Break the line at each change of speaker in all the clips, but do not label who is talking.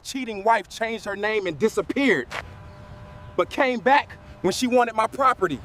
Cheating wife changed her name and disappeared, but came back when she wanted my property.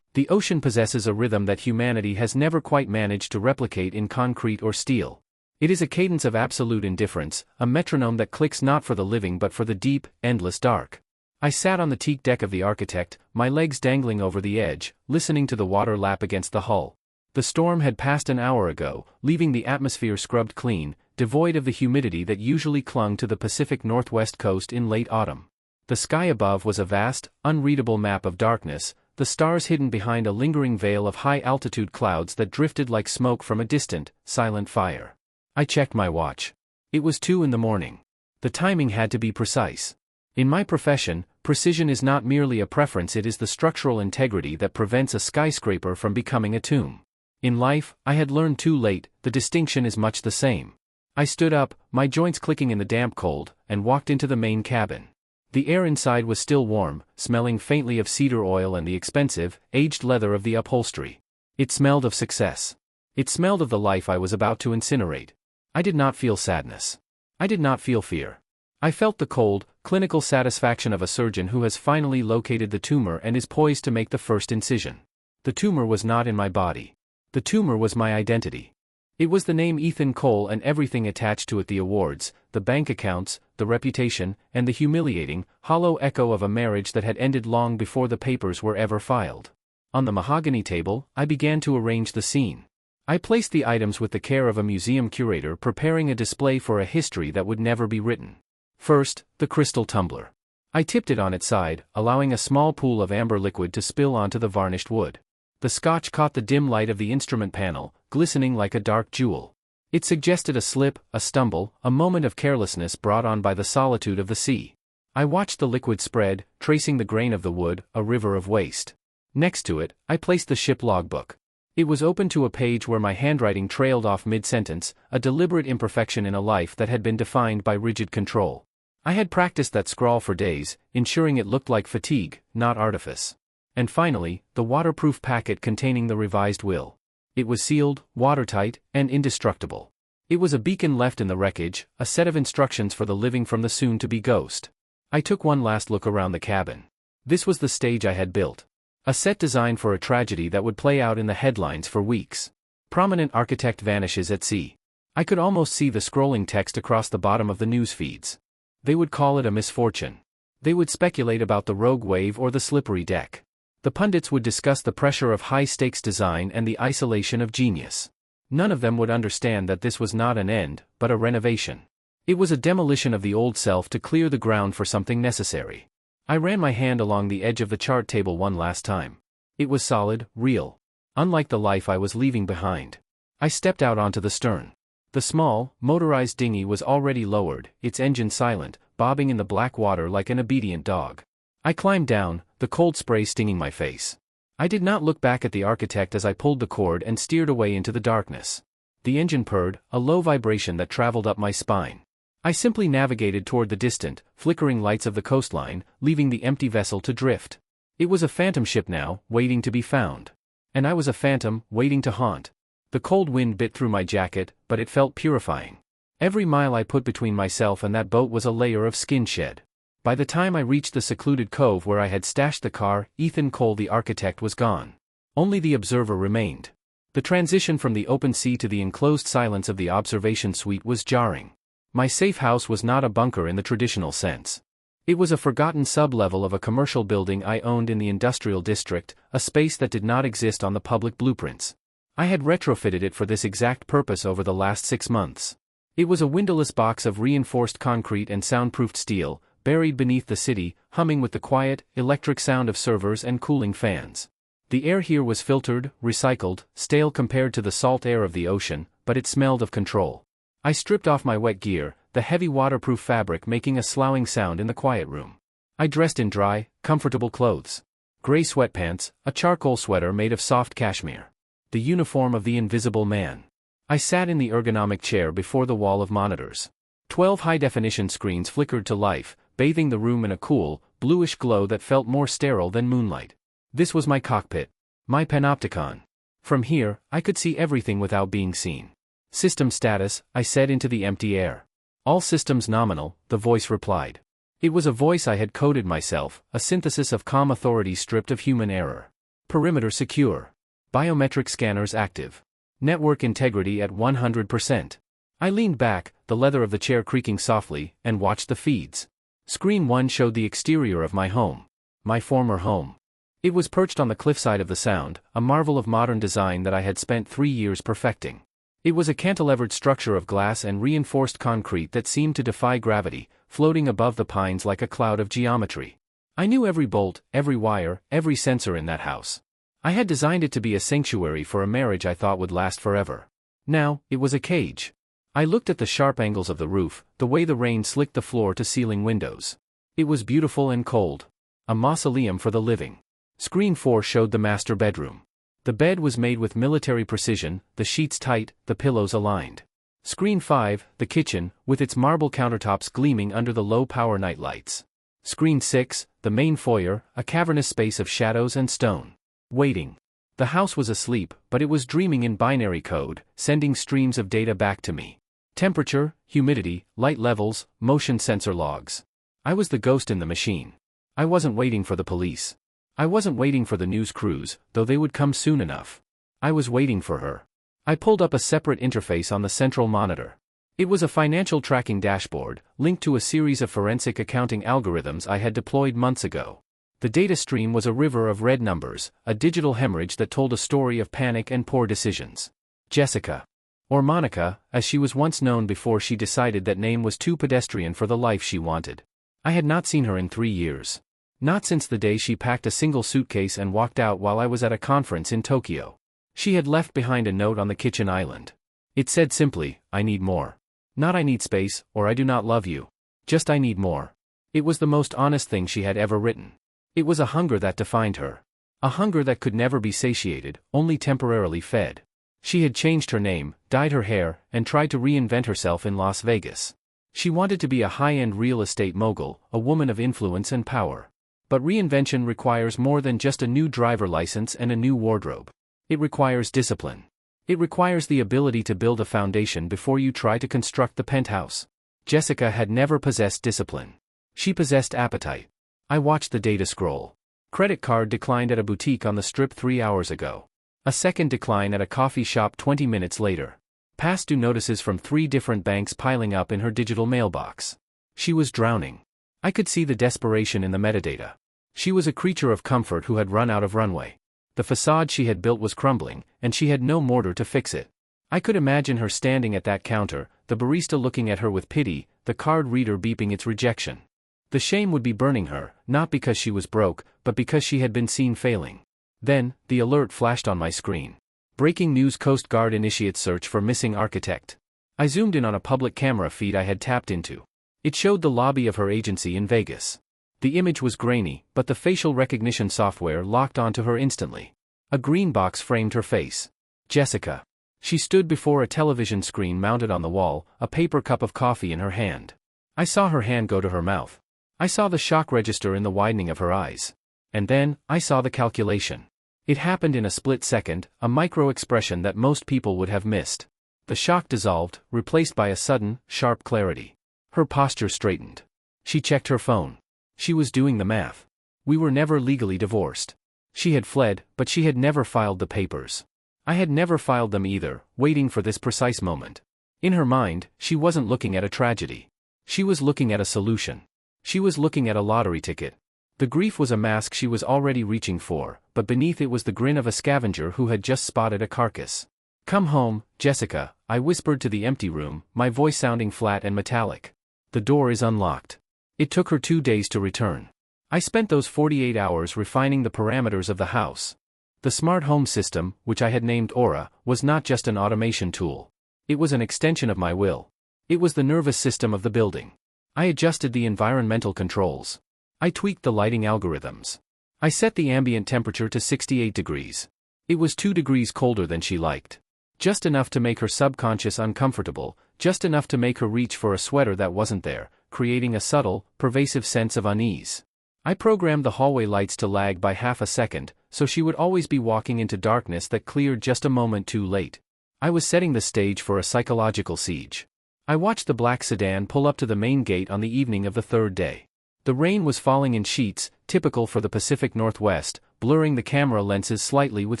The ocean possesses a rhythm that humanity has never quite managed to replicate in concrete or steel. It is a cadence of absolute indifference, a metronome that clicks not for the living but for the deep, endless dark. I sat on the teak deck of the Architect, my legs dangling over the edge, listening to the water lap against the hull. The storm had passed an hour ago, leaving the atmosphere scrubbed clean, devoid of the humidity that usually clung to the Pacific Northwest coast in late autumn. The sky above was a vast, unreadable map of darkness, the stars hidden behind a lingering veil of high-altitude clouds that drifted like smoke from a distant, silent fire. I checked my watch. It was 2 in the morning. The timing had to be precise. In my profession, precision is not merely a preference, it is the structural integrity that prevents a skyscraper from becoming a tomb. In life, I had learned too late, the distinction is much the same. I stood up, my joints clicking in the damp cold, and walked into the main cabin. The air inside was still warm, smelling faintly of cedar oil and the expensive, aged leather of the upholstery. It smelled of success. It smelled of the life I was about to incinerate. I did not feel sadness. I did not feel fear. I felt the cold, clinical satisfaction of a surgeon who has finally located the tumor and is poised to make the first incision. The tumor was not in my body. The tumor was my identity. It was the name Ethan Cole and everything attached to it, the awards, the bank accounts, the reputation, and the humiliating, hollow echo of a marriage that had ended long before the papers were ever filed. On the mahogany table, I began to arrange the scene. I placed the items with the care of a museum curator preparing a display for a history that would never be written. First, the crystal tumbler. I tipped it on its side, allowing a small pool of amber liquid to spill onto the varnished wood. The scotch caught the dim light of the instrument panel, glistening like a dark jewel. It suggested a slip, a stumble, a moment of carelessness brought on by the solitude of the sea. I watched the liquid spread, tracing the grain of the wood, a river of waste. Next to it, I placed the ship logbook. It was open to a page where my handwriting trailed off mid-sentence, a deliberate imperfection in a life that had been defined by rigid control. I had practiced that scrawl for days, ensuring it looked like fatigue, not artifice. And finally, the waterproof packet containing the revised will. It was sealed, watertight, and indestructible. It was a beacon left in the wreckage, a set of instructions for the living from the soon-to-be ghost. I took one last look around the cabin. This was the stage I had built. A set designed for a tragedy that would play out in the headlines for weeks. Prominent architect vanishes at sea. I could almost see the scrolling text across the bottom of the news feeds. They would call it a misfortune. They would speculate about the rogue wave or the slippery deck. The pundits would discuss the pressure of high-stakes design and the isolation of genius. None of them would understand that this was not an end, but a renovation. It was a demolition of the old self to clear the ground for something necessary. I ran my hand along the edge of the chart table one last time. It was solid, real. Unlike the life I was leaving behind. I stepped out onto the stern. The small, motorized dinghy was already lowered, its engine silent, bobbing in the black water like an obedient dog. I climbed down, the cold spray stinging my face. I did not look back at the Architect as I pulled the cord and steered away into the darkness. The engine purred, a low vibration that traveled up my spine. I simply navigated toward the distant, flickering lights of the coastline, leaving the empty vessel to drift. It was a phantom ship now, waiting to be found. And I was a phantom, waiting to haunt. The cold wind bit through my jacket, but it felt purifying. Every mile I put between myself and that boat was a layer of skin shed. By the time I reached the secluded cove where I had stashed the car, Ethan Cole the Architect was gone. Only the observer remained. The transition from the open sea to the enclosed silence of the observation suite was jarring. My safe house was not a bunker in the traditional sense. It was a forgotten sub-level of a commercial building I owned in the industrial district, a space that did not exist on the public blueprints. I had retrofitted it for this exact purpose over the last 6 months. It was a windowless box of reinforced concrete and soundproofed steel, buried beneath the city, humming with the quiet, electric sound of servers and cooling fans. The air here was filtered, recycled, stale compared to the salt air of the ocean, but it smelled of control. I stripped off my wet gear, the heavy waterproof fabric making a sloughing sound in the quiet room. I dressed in dry, comfortable clothes. Gray sweatpants, a charcoal sweater made of soft cashmere. The uniform of the invisible man. I sat in the ergonomic chair before the wall of monitors. 12 high-definition screens flickered to life, bathing the room in a cool, bluish glow that felt more sterile than moonlight. This was my cockpit. My panopticon. From here, I could see everything without being seen. System status, I said into the empty air. All systems nominal, the voice replied. It was a voice I had coded myself, a synthesis of calm authority stripped of human error. Perimeter secure. Biometric scanners active. Network integrity at 100%. I leaned back, the leather of the chair creaking softly, and watched the feeds. Screen 1 showed the exterior of my home. My former home. It was perched on the cliffside of the Sound, a marvel of modern design that I had spent 3 years perfecting. It was a cantilevered structure of glass and reinforced concrete that seemed to defy gravity, floating above the pines like a cloud of geometry. I knew every bolt, every wire, every sensor in that house. I had designed it to be a sanctuary for a marriage I thought would last forever. Now, it was a cage. I looked at the sharp angles of the roof, the way the rain slicked the floor-to-ceiling windows. It was beautiful and cold. A mausoleum for the living. Screen 4 showed the master bedroom. The bed was made with military precision, the sheets tight, the pillows aligned. Screen 5, the kitchen, with its marble countertops gleaming under the low-power night lights. Screen 6, the main foyer, a cavernous space of shadows and stone. Waiting. The house was asleep, but it was dreaming in binary code, sending streams of data back to me. Temperature, humidity, light levels, motion sensor logs. I was the ghost in the machine. I wasn't waiting for the police. I wasn't waiting for the news crews, though they would come soon enough. I was waiting for her. I pulled up a separate interface on the central monitor. It was a financial tracking dashboard, linked to a series of forensic accounting algorithms I had deployed months ago. The data stream was a river of red numbers, a digital hemorrhage that told a story of panic and poor decisions. Jessica. Or Monica, as she was once known before she decided that name was too pedestrian for the life she wanted. I had not seen her in 3 years. Not since the day she packed a single suitcase and walked out while I was at a conference in Tokyo. She had left behind a note on the kitchen island. It said simply, I need more. Not I need space, or I do not love you. Just I need more. It was the most honest thing she had ever written. It was a hunger that defined her. A hunger that could never be satiated, only temporarily fed. She had changed her name, dyed her hair, and tried to reinvent herself in Las Vegas. She wanted to be a high-end real estate mogul, a woman of influence and power. But reinvention requires more than just a new driver license and a new wardrobe. It requires discipline. It requires the ability to build a foundation before you try to construct the penthouse. Jessica had never possessed discipline. She possessed appetite. I watched the data scroll. Credit card declined at a boutique on the Strip 3 hours ago. A second decline at a coffee shop 20 minutes later. Past due notices from 3 different banks piling up in her digital mailbox. She was drowning. I could see the desperation in the metadata. She was a creature of comfort who had run out of runway. The facade she had built was crumbling, and she had no mortar to fix it. I could imagine her standing at that counter, the barista looking at her with pity, the card reader beeping its rejection. The shame would be burning her, not because she was broke, but because she had been seen failing. Then, the alert flashed on my screen. Breaking news: Coast Guard initiates search for missing architect. I zoomed in on a public camera feed I had tapped into. It showed the lobby of her agency in Vegas. The image was grainy, but the facial recognition software locked onto her instantly. A green box framed her face. Jessica. She stood before a television screen mounted on the wall, a paper cup of coffee in her hand. I saw her hand go to her mouth. I saw the shock register in the widening of her eyes. And then, I saw the calculation. It happened in a split second, a micro-expression that most people would have missed. The shock dissolved, replaced by a sudden, sharp clarity. Her posture straightened. She checked her phone. She was doing the math. We were never legally divorced. She had fled, but she had never filed the papers. I had never filed them either, waiting for this precise moment. In her mind, she wasn't looking at a tragedy. She was looking at a solution. She was looking at a lottery ticket. The grief was a mask she was already reaching for, but beneath it was the grin of a scavenger who had just spotted a carcass. Come home, Jessica, I whispered to the empty room, my voice sounding flat and metallic. The door is unlocked. It took her 2 days to return. I spent those 48 hours refining the parameters of the house. The smart home system, which I had named Aura, was not just an automation tool. It was an extension of my will. It was the nervous system of the building. I adjusted the environmental controls. I tweaked the lighting algorithms. I set the ambient temperature to 68 degrees. It was 2 degrees colder than she liked. Just enough to make her subconscious uncomfortable, just enough to make her reach for a sweater that wasn't there, creating a subtle, pervasive sense of unease. I programmed the hallway lights to lag by half a second, so she would always be walking into darkness that cleared just a moment too late. I was setting the stage for a psychological siege. I watched the black sedan pull up to the main gate on the evening of the third day. The rain was falling in sheets, typical for the Pacific Northwest, blurring the camera lenses slightly with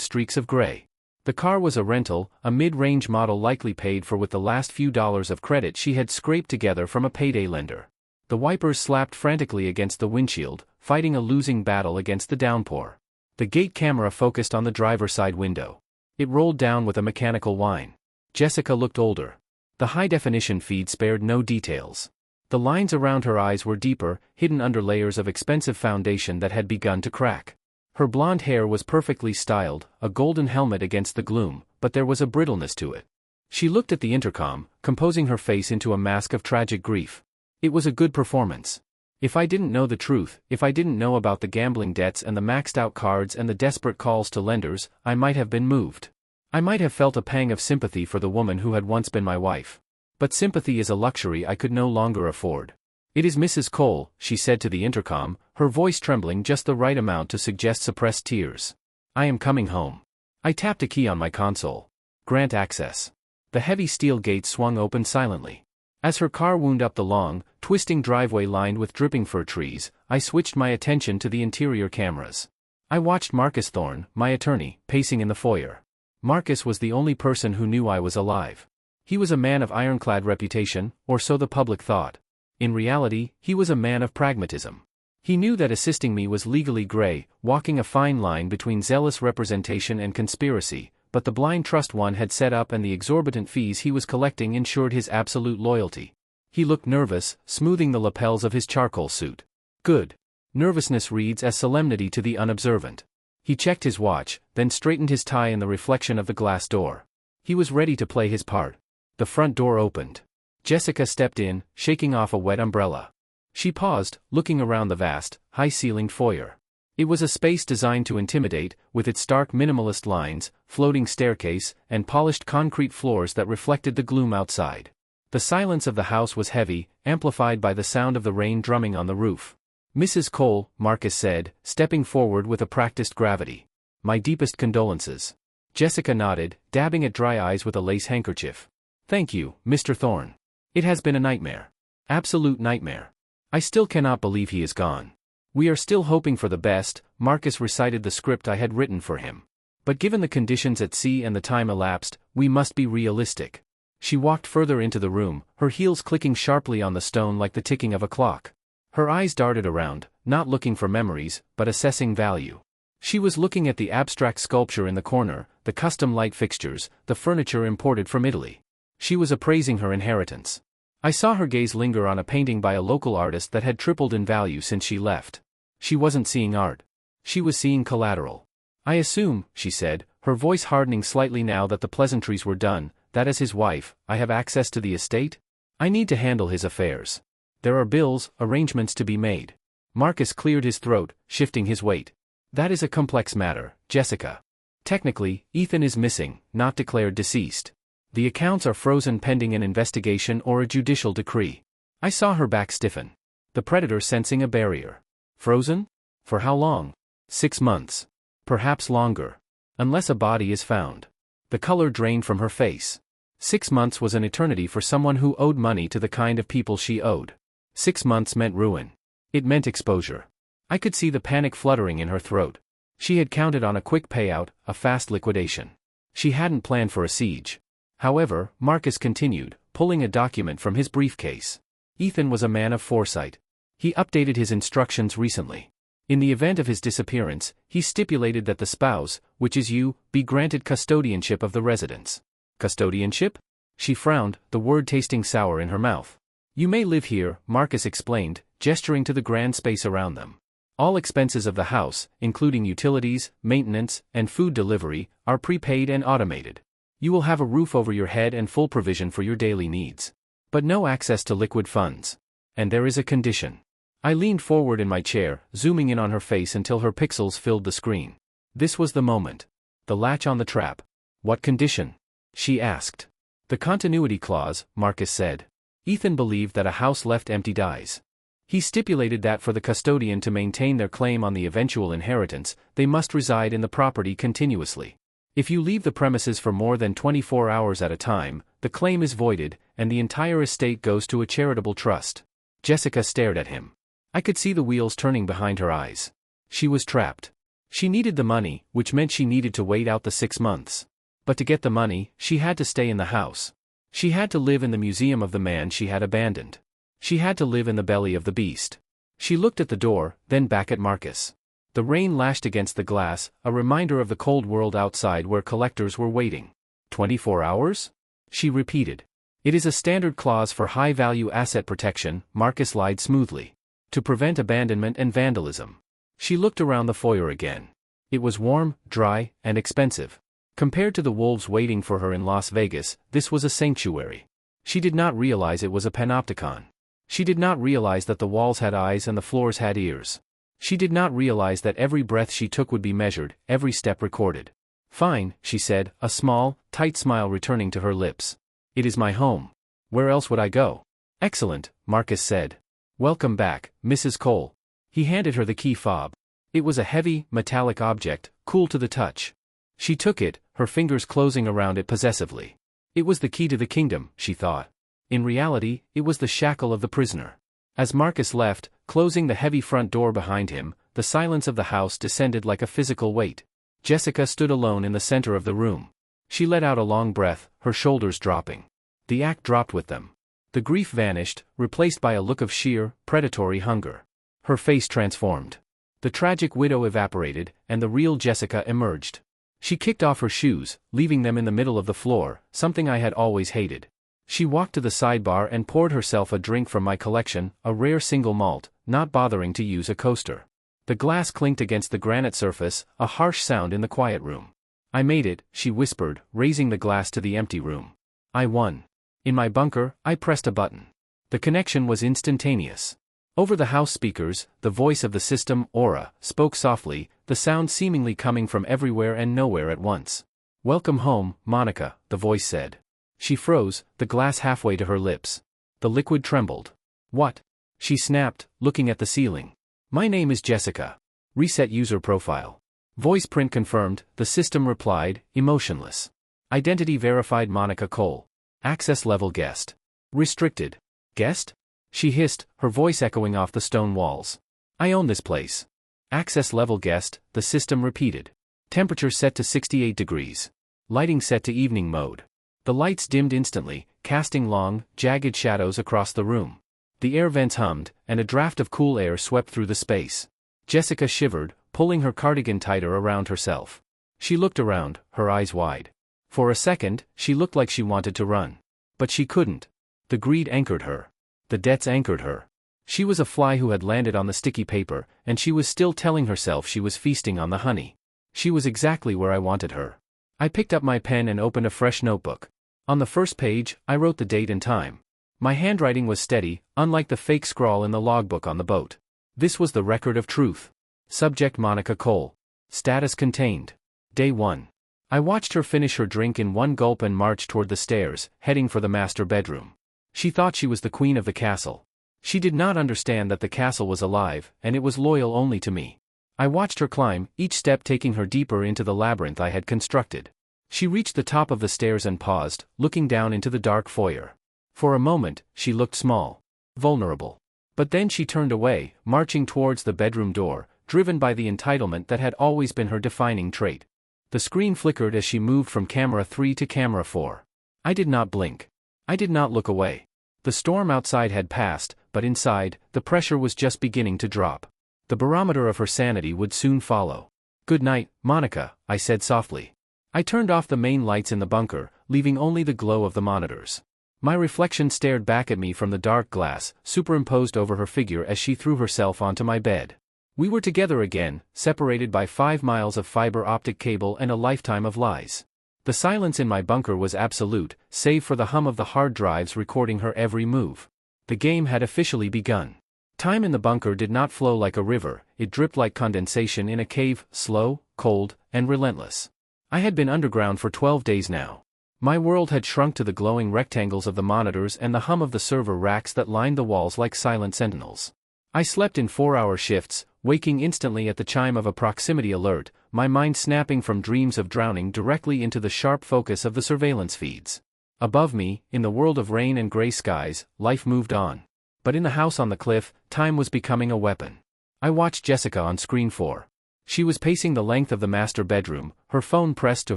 streaks of gray. The car was a rental, a mid-range model likely paid for with the last few dollars of credit she had scraped together from a payday lender. The wipers slapped frantically against the windshield, fighting a losing battle against the downpour. The gate camera focused on the driver's side window. It rolled down with a mechanical whine. Jessica looked older. The high-definition feed spared no details. The lines around her eyes were deeper, hidden under layers of expensive foundation that had begun to crack. Her blonde hair was perfectly styled, a golden helmet against the gloom, but there was a brittleness to it. She looked at the intercom, composing her face into a mask of tragic grief. It was a good performance. If I didn't know the truth, if I didn't know about the gambling debts and the maxed-out cards and the desperate calls to lenders, I might have been moved. I might have felt a pang of sympathy for the woman who had once been my wife. But sympathy is a luxury I could no longer afford. "It is Mrs. Cole," she said to the intercom, her voice trembling just the right amount to suggest suppressed tears. "I am coming home." I tapped a key on my console. "Grant access." The heavy steel gate swung open silently. As her car wound up the long, twisting driveway lined with dripping fir trees, I switched my attention to the interior cameras. I watched Marcus Thorne, my attorney, pacing in the foyer. Marcus was the only person who knew I was alive. He was a man of ironclad reputation, or so the public thought. In reality, he was a man of pragmatism. He knew that assisting me was legally gray, walking a fine line between zealous representation and conspiracy, but the blind trust one had set up and the exorbitant fees he was collecting ensured his absolute loyalty. He looked nervous, smoothing the lapels of his charcoal suit. Good. Nervousness reads as solemnity to the unobservant. He checked his watch, then straightened his tie in the reflection of the glass door. He was ready to play his part. The front door opened. Jessica stepped in, shaking off a wet umbrella. She paused, looking around the vast, high-ceilinged foyer. It was a space designed to intimidate, with its stark minimalist lines, floating staircase, and polished concrete floors that reflected the gloom outside. The silence of the house was heavy, amplified by the sound of the rain drumming on the roof. "Mrs. Cole," Marcus said, stepping forward with a practiced gravity. "My deepest condolences." Jessica nodded, dabbing at dry eyes with a lace handkerchief. "Thank you, Mr. Thorne. It has been a nightmare. Absolute nightmare. I still cannot believe he is gone. We are still hoping for the best." Marcus recited the script I had written for him. "But given the conditions at sea and the time elapsed, we must be realistic." She walked further into the room, her heels clicking sharply on the stone like the ticking of a clock. Her eyes darted around, not looking for memories, but assessing value. She was looking at the abstract sculpture in the corner, the custom light fixtures, the furniture imported from Italy. She was appraising her inheritance. I saw her gaze linger on a painting by a local artist that had tripled in value since she left. She wasn't seeing art. She was seeing collateral. "I assume," she said, her voice hardening slightly now that the pleasantries were done, "that as his wife, I have access to the estate? I need to handle his affairs. There are bills, arrangements to be made." Marcus cleared his throat, shifting his weight. "That is a complex matter, Jessica. Technically, Ethan is missing, not declared deceased. The accounts are frozen pending an investigation or a judicial decree." I saw her back stiffen. The predator sensing a barrier. Frozen? For how long? 6 months. Perhaps longer. Unless a body is found. The color drained from her face. 6 months was an eternity for someone who owed money to the kind of people she owed. 6 months meant ruin. It meant exposure. I could see the panic fluttering in her throat. She had counted on a quick payout, a fast liquidation. She hadn't planned for a siege. However, Marcus continued, pulling a document from his briefcase. Ethan was a man of foresight. He updated his instructions recently. In the event of his disappearance, he stipulated that the spouse, which is you, be granted custodianship of the residence. Custodianship? She frowned, the word tasting sour in her mouth. "You may live here," Marcus explained, gesturing to the grand space around them. "All expenses of the house, including utilities, maintenance, and food delivery, are prepaid and automated. You will have a roof over your head and full provision for your daily needs. But no access to liquid funds. And there is a condition." I leaned forward in my chair, zooming in on her face until her pixels filled the screen. This was the moment. The latch on the trap. "What condition?" she asked. "The continuity clause," Marcus said. Ethan believed that a house left empty dies. He stipulated that for the custodian to maintain their claim on the eventual inheritance, they must reside in the property continuously. If you leave the premises for more than 24 hours at a time, the claim is voided, and the entire estate goes to a charitable trust. Jessica stared at him. I could see the wheels turning behind her eyes. She was trapped. She needed the money, which meant she needed to wait out the 6 months. But to get the money, she had to stay in the house. She had to live in the museum of the man she had abandoned. She had to live in the belly of the beast. She looked at the door, then back at Marcus. The rain lashed against the glass, a reminder of the cold world outside where collectors were waiting. 24 hours? She repeated. It is a standard clause for high-value asset protection, Marcus lied smoothly. To prevent abandonment and vandalism. She looked around the foyer again. It was warm, dry, and expensive. Compared to the wolves waiting for her in Las Vegas, this was a sanctuary. She did not realize it was a panopticon. She did not realize that the walls had eyes and the floors had ears. She did not realize that every breath she took would be measured, every step recorded. Fine, she said, a small, tight smile returning to her lips. It is my home. Where else would I go? Excellent, Marcus said. Welcome back, Mrs. Cole. He handed her the key fob. It was a heavy, metallic object, cool to the touch. She took it, her fingers closing around it possessively. It was the key to the kingdom, she thought. In reality, it was the shackle of the prisoner. As Marcus left, closing the heavy front door behind him, the silence of the house descended like a physical weight. Jessica stood alone in the center of the room. She let out a long breath, her shoulders dropping. The act dropped with them. The grief vanished, replaced by a look of sheer, predatory hunger. Her face transformed. The tragic widow evaporated, and the real Jessica emerged. She kicked off her shoes, leaving them in the middle of the floor, something I had always hated. She walked to the sidebar and poured herself a drink from my collection, a rare single malt, not bothering to use a coaster. The glass clinked against the granite surface, a harsh sound in the quiet room. I made it, she whispered, raising the glass to the empty room. I won. In my bunker, I pressed a button. The connection was instantaneous. Over the house speakers, the voice of the system, Aura, spoke softly, the sound seemingly coming from everywhere and nowhere at once. Welcome home, Monica, the voice said. She froze, the glass halfway to her lips. The liquid trembled. What? She snapped, looking at the ceiling. My name is Jessica. Reset user profile. Voice print confirmed, the system replied, emotionless. Identity verified Monica Cole. Access level guest. Restricted. Guest? She hissed, her voice echoing off the stone walls. I own this place. Access level guest, the system repeated. Temperature set to 68 degrees. Lighting set to evening mode. The lights dimmed instantly, casting long, jagged shadows across the room. The air vents hummed, and a draft of cool air swept through the space. Jessica shivered, pulling her cardigan tighter around herself. She looked around, her eyes wide. For a second, she looked like she wanted to run. But she couldn't. The greed anchored her. The debts anchored her. She was a fly who had landed on the sticky paper, and she was still telling herself she was feasting on the honey. She was exactly where I wanted her. I picked up my pen and opened a fresh notebook. On the first page, I wrote the date and time. My handwriting was steady, unlike the fake scrawl in the logbook on the boat. This was the record of truth. Subject Monica Cole. Status contained. Day 1. I watched her finish her drink in one gulp and march toward the stairs, heading for the master bedroom. She thought she was the queen of the castle. She did not understand that the castle was alive, and it was loyal only to me. I watched her climb, each step taking her deeper into the labyrinth I had constructed. She reached the top of the stairs and paused, looking down into the dark foyer. For a moment, she looked small. Vulnerable. But then she turned away, marching towards the bedroom door, driven by the entitlement that had always been her defining trait. The screen flickered as she moved from camera 3 to camera 4. I did not blink. I did not look away. The storm outside had passed, but inside, the pressure was just beginning to drop. The barometer of her sanity would soon follow. Good night, Monica, I said softly. I turned off the main lights in the bunker, leaving only the glow of the monitors. My reflection stared back at me from the dark glass, superimposed over her figure as she threw herself onto my bed. We were together again, separated by 5 miles of fiber optic cable and a lifetime of lies. The silence in my bunker was absolute, save for the hum of the hard drives recording her every move. The game had officially begun. Time in the bunker did not flow like a river, it dripped like condensation in a cave, slow, cold, and relentless. I had been underground for 12 days now. My world had shrunk to the glowing rectangles of the monitors and the hum of the server racks that lined the walls like silent sentinels. I slept in 4-hour shifts, waking instantly at the chime of a proximity alert, my mind snapping from dreams of drowning directly into the sharp focus of the surveillance feeds. Above me, in the world of rain and gray skies, life moved on. But in the house on the cliff, time was becoming a weapon. I watched Jessica on screen 4. She was pacing the length of the master bedroom, her phone pressed to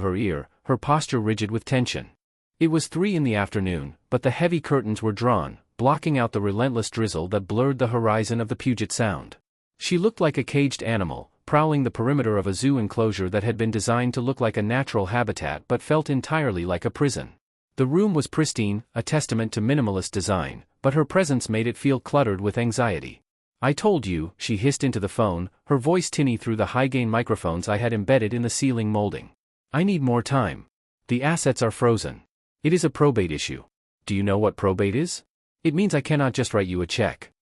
her ear, her posture rigid with tension. It was 3 in the afternoon, but the heavy curtains were drawn, blocking out the relentless drizzle that blurred the horizon of the Puget Sound. She looked like a caged animal, prowling the perimeter of a zoo enclosure that had been designed to look like a natural habitat but felt entirely like a prison. The room was pristine, a testament to minimalist design, but her presence made it feel cluttered with anxiety. "I told you," she hissed into the phone, her voice tinny through the high-gain microphones I had embedded in the ceiling molding. "I need more time. The assets are frozen. It is a probate issue. Do you know what probate is? It means I cannot just write you a check."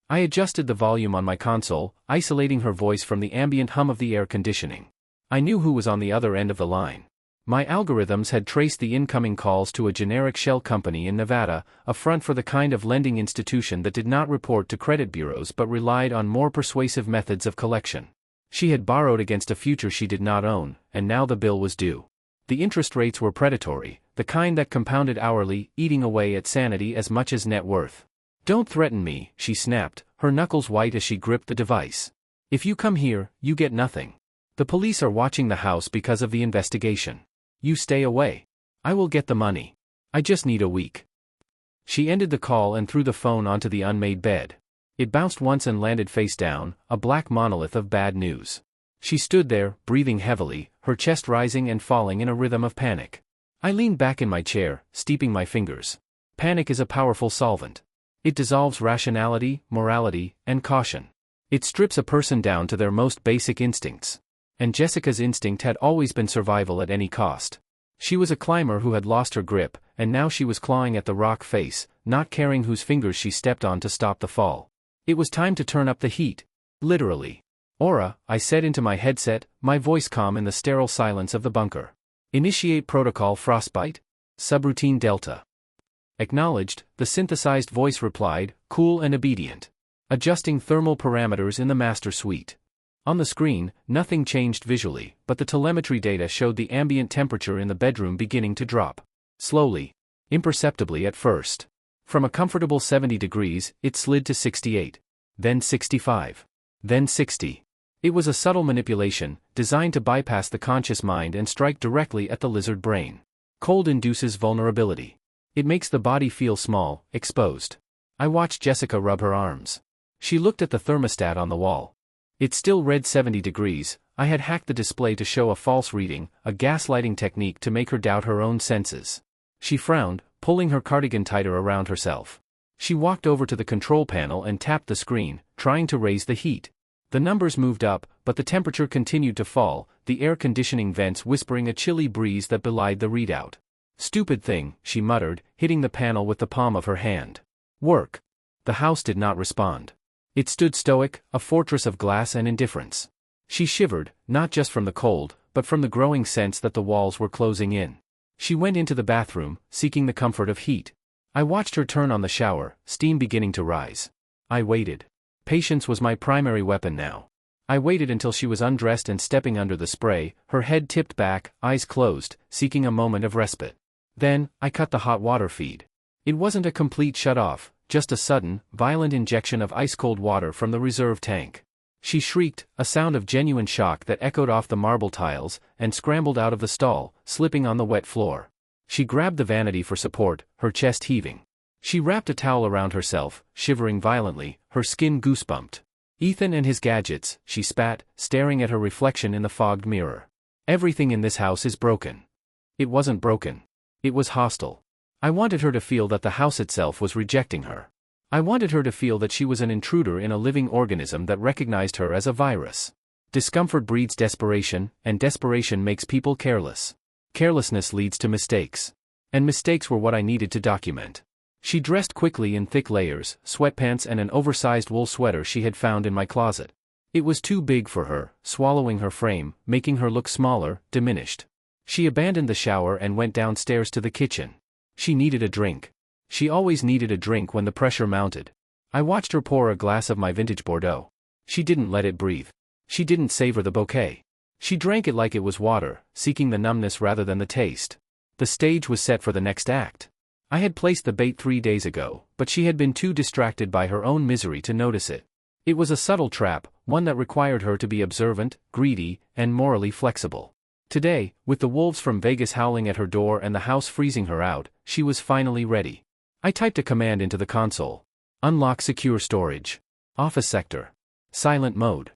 I adjusted the volume on my console, isolating her voice from the ambient hum of the air conditioning. I knew who was on the other end of the line. My algorithms had traced the incoming calls to a generic shell company in Nevada, a front for the kind of lending institution that did not report to credit bureaus but relied on more persuasive methods of collection. She had borrowed against a future she did not own, and now the bill was due. The interest rates were predatory, the kind that compounded hourly, eating away at sanity as much as net worth. "Don't threaten me," she snapped, her knuckles white as she gripped the device. "If you come here, you get nothing. The police are watching the house because of the investigation. You stay away. I will get the money. I just need a week." She ended the call and threw the phone onto the unmade bed. It bounced once and landed face down, a black monolith of bad news. She stood there, breathing heavily, her chest rising and falling in a rhythm of panic. I leaned back in my chair, steeping my fingers. Panic is a powerful solvent. It dissolves rationality, morality, and caution. It strips a person down to their most basic instincts. And Jessica's instinct had always been survival at any cost. She was a climber who had lost her grip, and now she was clawing at the rock face, not caring whose fingers she stepped on to stop the fall. It was time to turn up the heat. Literally. "Aura," I said into my headset, my voice calm in the sterile silence of the bunker. "Initiate protocol Frostbite. Subroutine Delta." "Acknowledged," the synthesized voice replied, cool and obedient. "Adjusting thermal parameters in the master suite." On the screen, nothing changed visually, but the telemetry data showed the ambient temperature in the bedroom beginning to drop. Slowly. Imperceptibly at first. From a comfortable 70 degrees, it slid to 68. Then 65. Then 60. It was a subtle manipulation, designed to bypass the conscious mind and strike directly at the lizard brain. Cold induces vulnerability. It makes the body feel small, exposed. I watched Jessica rub her arms. She looked at the thermostat on the wall. It still read 70 degrees, I had hacked the display to show a false reading, a gaslighting technique to make her doubt her own senses. She frowned, pulling her cardigan tighter around herself. She walked over to the control panel and tapped the screen, trying to raise the heat. The numbers moved up, but the temperature continued to fall, the air conditioning vents whispering a chilly breeze that belied the readout. "Stupid thing," she muttered, hitting the panel with the palm of her hand. "Work." The house did not respond. It stood stoic, a fortress of glass and indifference. She shivered, not just from the cold, but from the growing sense that the walls were closing in. She went into the bathroom, seeking the comfort of heat. I watched her turn on the shower, steam beginning to rise. I waited. Patience was my primary weapon now. I waited until she was undressed and stepping under the spray, her head tipped back, eyes closed, seeking a moment of respite. Then, I cut the hot water feed. It wasn't a complete shut-off, just a sudden, violent injection of ice-cold water from the reserve tank. She shrieked, a sound of genuine shock that echoed off the marble tiles, and scrambled out of the stall, slipping on the wet floor. She grabbed the vanity for support, her chest heaving. She wrapped a towel around herself, shivering violently, her skin goosebumped. "Ethan and his gadgets," she spat, staring at her reflection in the fogged mirror. "Everything in this house is broken." It wasn't broken. It was hostile. I wanted her to feel that the house itself was rejecting her. I wanted her to feel that she was an intruder in a living organism that recognized her as a virus. Discomfort breeds desperation, and desperation makes people careless. Carelessness leads to mistakes. And mistakes were what I needed to document. She dressed quickly in thick layers, sweatpants and an oversized wool sweater she had found in my closet. It was too big for her, swallowing her frame, making her look smaller, diminished. She abandoned the shower and went downstairs to the kitchen. She needed a drink. She always needed a drink when the pressure mounted. I watched her pour a glass of my vintage Bordeaux. She didn't let it breathe. She didn't savor the bouquet. She drank it like it was water, seeking the numbness rather than the taste. The stage was set for the next act. I had placed the bait 3 days ago, but she had been too distracted by her own misery to notice it. It was a subtle trap, one that required her to be observant, greedy, and morally flexible. Today, with the wolves from Vegas howling at her door and the house freezing her out, she was finally ready. I typed a command into the console. Unlock secure storage. Office sector. Silent mode.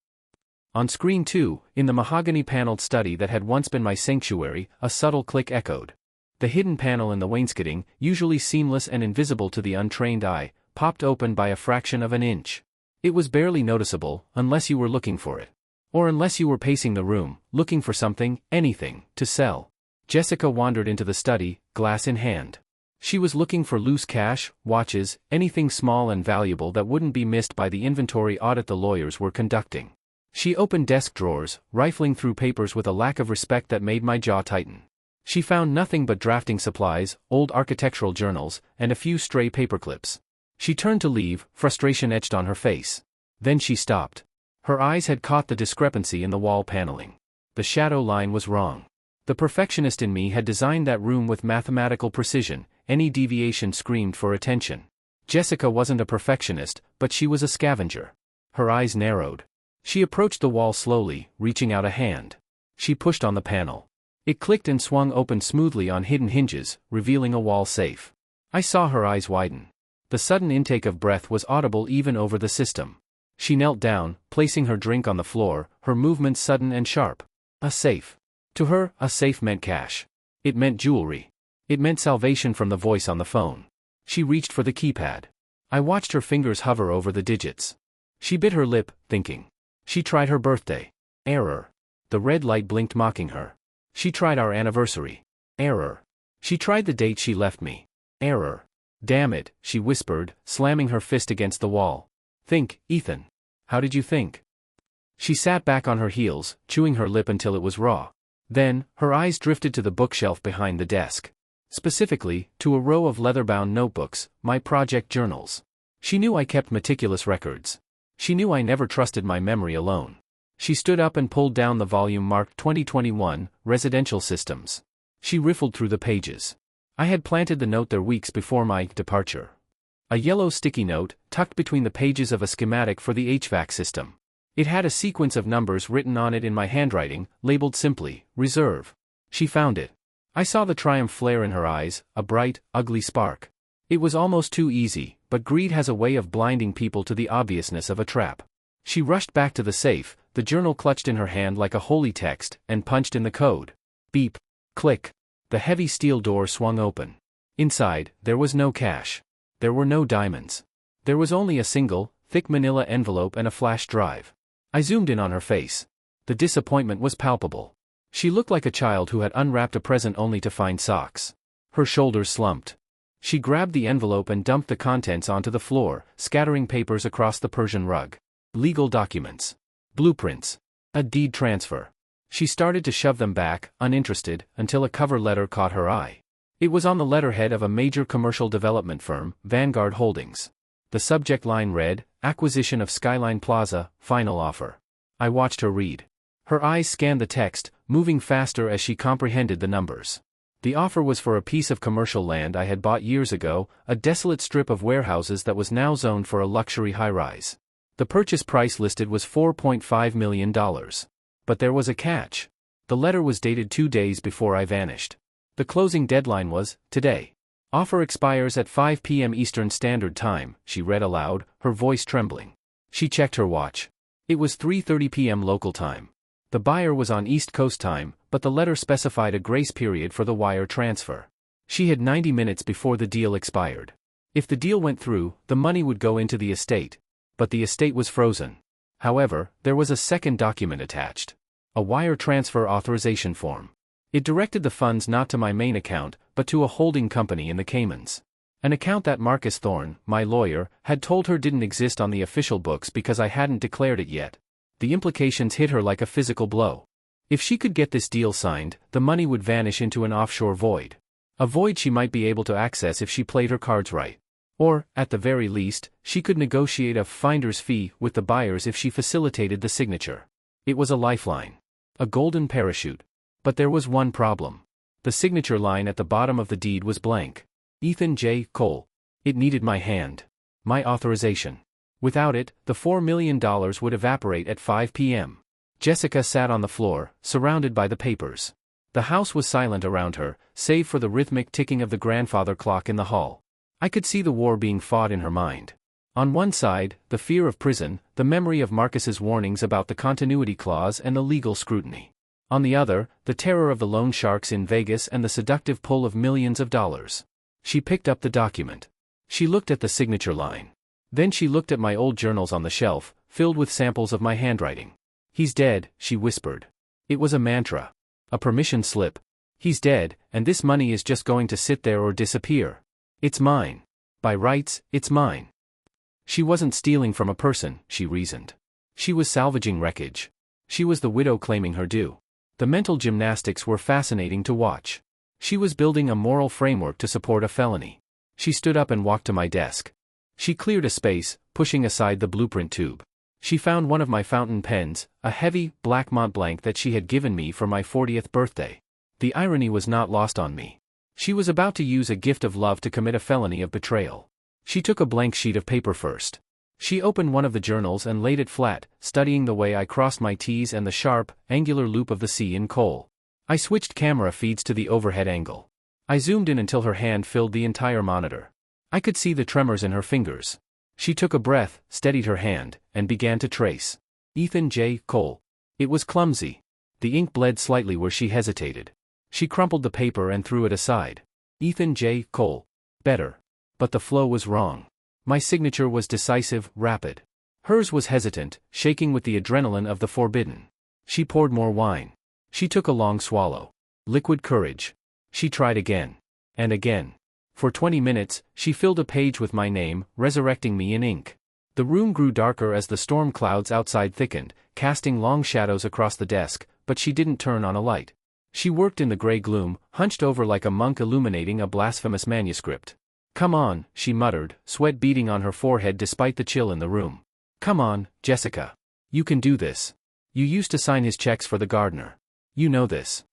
On screen 2, in the mahogany-paneled study that had once been my sanctuary, a subtle click echoed. The hidden panel in the wainscoting, usually seamless and invisible to the untrained eye, popped open by a fraction of an inch. It was barely noticeable, unless you were looking for it. Or unless you were pacing the room, looking for something, anything, to sell. Jessica wandered into the study, glass in hand. She was looking for loose cash, watches, anything small and valuable that wouldn't be missed by the inventory audit the lawyers were conducting. She opened desk drawers, rifling through papers with a lack of respect that made my jaw tighten. She found nothing but drafting supplies, old architectural journals, and a few stray paperclips. She turned to leave, frustration etched on her face. Then she stopped. Her eyes had caught the discrepancy in the wall paneling. The shadow line was wrong. The perfectionist in me had designed that room with mathematical precision. Any deviation screamed for attention. Jessica wasn't a perfectionist, but she was a scavenger. Her eyes narrowed. She approached the wall slowly, reaching out a hand. She pushed on the panel. It clicked and swung open smoothly on hidden hinges, revealing a wall safe. I saw her eyes widen. The sudden intake of breath was audible even over the system. She knelt down, placing her drink on the floor, her movements sudden and sharp. A safe. To her, a safe meant cash. It meant jewelry. It meant salvation from the voice on the phone. She reached for the keypad. I watched her fingers hover over the digits. She bit her lip, thinking. She tried her birthday. Error. The red light blinked mocking her. She tried our anniversary. Error. She tried the date she left me. Error. Damn it, she whispered, slamming her fist against the wall. Think, Ethan. How did you think? She sat back on her heels, chewing her lip until it was raw. Then, her eyes drifted to the bookshelf behind the desk. Specifically, to a row of leather-bound notebooks, my project journals. She knew I kept meticulous records. She knew I never trusted my memory alone. She stood up and pulled down the volume marked 2021, Residential Systems. She riffled through the pages. I had planted the note there weeks before my departure. A yellow sticky note, tucked between the pages of a schematic for the HVAC system. It had a sequence of numbers written on it in my handwriting, labeled simply, Reserve. She found it. I saw the triumph flare in her eyes, a bright, ugly spark. It was almost too easy, but greed has a way of blinding people to the obviousness of a trap. She rushed back to the safe, the journal clutched in her hand like a holy text, and punched in the code. Beep. Click. The heavy steel door swung open. Inside, there was no cash. There were no diamonds. There was only a single, thick manila envelope and a flash drive. I zoomed in on her face. The disappointment was palpable. She looked like a child who had unwrapped a present only to find socks. Her shoulders slumped. She grabbed the envelope and dumped the contents onto the floor, scattering papers across the Persian rug. Legal documents. Blueprints. A deed transfer. She started to shove them back, uninterested, until a cover letter caught her eye. It was on the letterhead of a major commercial development firm, Vanguard Holdings. The subject line read, Acquisition of Skyline Plaza, Final Offer. I watched her read. Her eyes scanned the text, moving faster as she comprehended the numbers. The offer was for a piece of commercial land I had bought years ago, a desolate strip of warehouses that was now zoned for a luxury high-rise. The purchase price listed was $4.5 million. But there was a catch. The letter was dated 2 days before I vanished. The closing deadline was, today. Offer expires at 5 p.m. Eastern Standard Time, she read aloud, her voice trembling. She checked her watch. It was 3:30 p.m. local time. The buyer was on East Coast time, but the letter specified a grace period for the wire transfer. She had 90 minutes before the deal expired. If the deal went through, the money would go into the estate. But the estate was frozen. However, there was a second document attached. A wire transfer authorization form. It directed the funds not to my main account, but to a holding company in the Caymans. An account that Marcus Thorne, my lawyer, had told her didn't exist on the official books because I hadn't declared it yet. The implications hit her like a physical blow. If she could get this deal signed, the money would vanish into an offshore void. A void she might be able to access if she played her cards right. Or, at the very least, she could negotiate a finder's fee with the buyers if she facilitated the signature. It was a lifeline. A golden parachute. But there was one problem. The signature line at the bottom of the deed was blank. Ethan J. Cole. It needed my hand. My authorization. Without it, the $4 million would evaporate at 5 p.m. Jessica sat on the floor, surrounded by the papers. The house was silent around her, save for the rhythmic ticking of the grandfather clock in the hall. I could see the war being fought in her mind. On one side, the fear of prison, the memory of Marcus's warnings about the continuity clause and the legal scrutiny. On the other, the terror of the loan sharks in Vegas and the seductive pull of millions of dollars. She picked up the document. She looked at the signature line. Then she looked at my old journals on the shelf, filled with samples of my handwriting. "He's dead," she whispered. It was a mantra. A permission slip. He's dead, and this money is just going to sit there or disappear. It's mine. By rights, it's mine. She wasn't stealing from a person, she reasoned. She was salvaging wreckage. She was the widow claiming her due. The mental gymnastics were fascinating to watch. She was building a moral framework to support a felony. She stood up and walked to my desk. She cleared a space, pushing aside the blueprint tube. She found one of my fountain pens, a heavy, black Mont Blanc that she had given me for my 40th birthday. The irony was not lost on me. She was about to use a gift of love to commit a felony of betrayal. She took a blank sheet of paper first. She opened one of the journals and laid it flat, studying the way I crossed my T's and the sharp, angular loop of the C in Cole. I switched camera feeds to the overhead angle. I zoomed in until her hand filled the entire monitor. I could see the tremors in her fingers. She took a breath, steadied her hand, and began to trace. Ethan J. Cole. It was clumsy. The ink bled slightly where she hesitated. She crumpled the paper and threw it aside. Ethan J. Cole. Better. But the flow was wrong. My signature was decisive, rapid. Hers was hesitant, shaking with the adrenaline of the forbidden. She poured more wine. She took a long swallow. Liquid courage. She tried again. And again. For 20 minutes, she filled a page with my name, resurrecting me in ink. The room grew darker as the storm clouds outside thickened, casting long shadows across the desk, but she didn't turn on a light. She worked in the gray gloom, hunched over like a monk illuminating a blasphemous manuscript. "Come on," she muttered, sweat beading on her forehead despite the chill in the room. "Come on, Jessica. You can do this. You used to sign his checks for the gardener. You know this."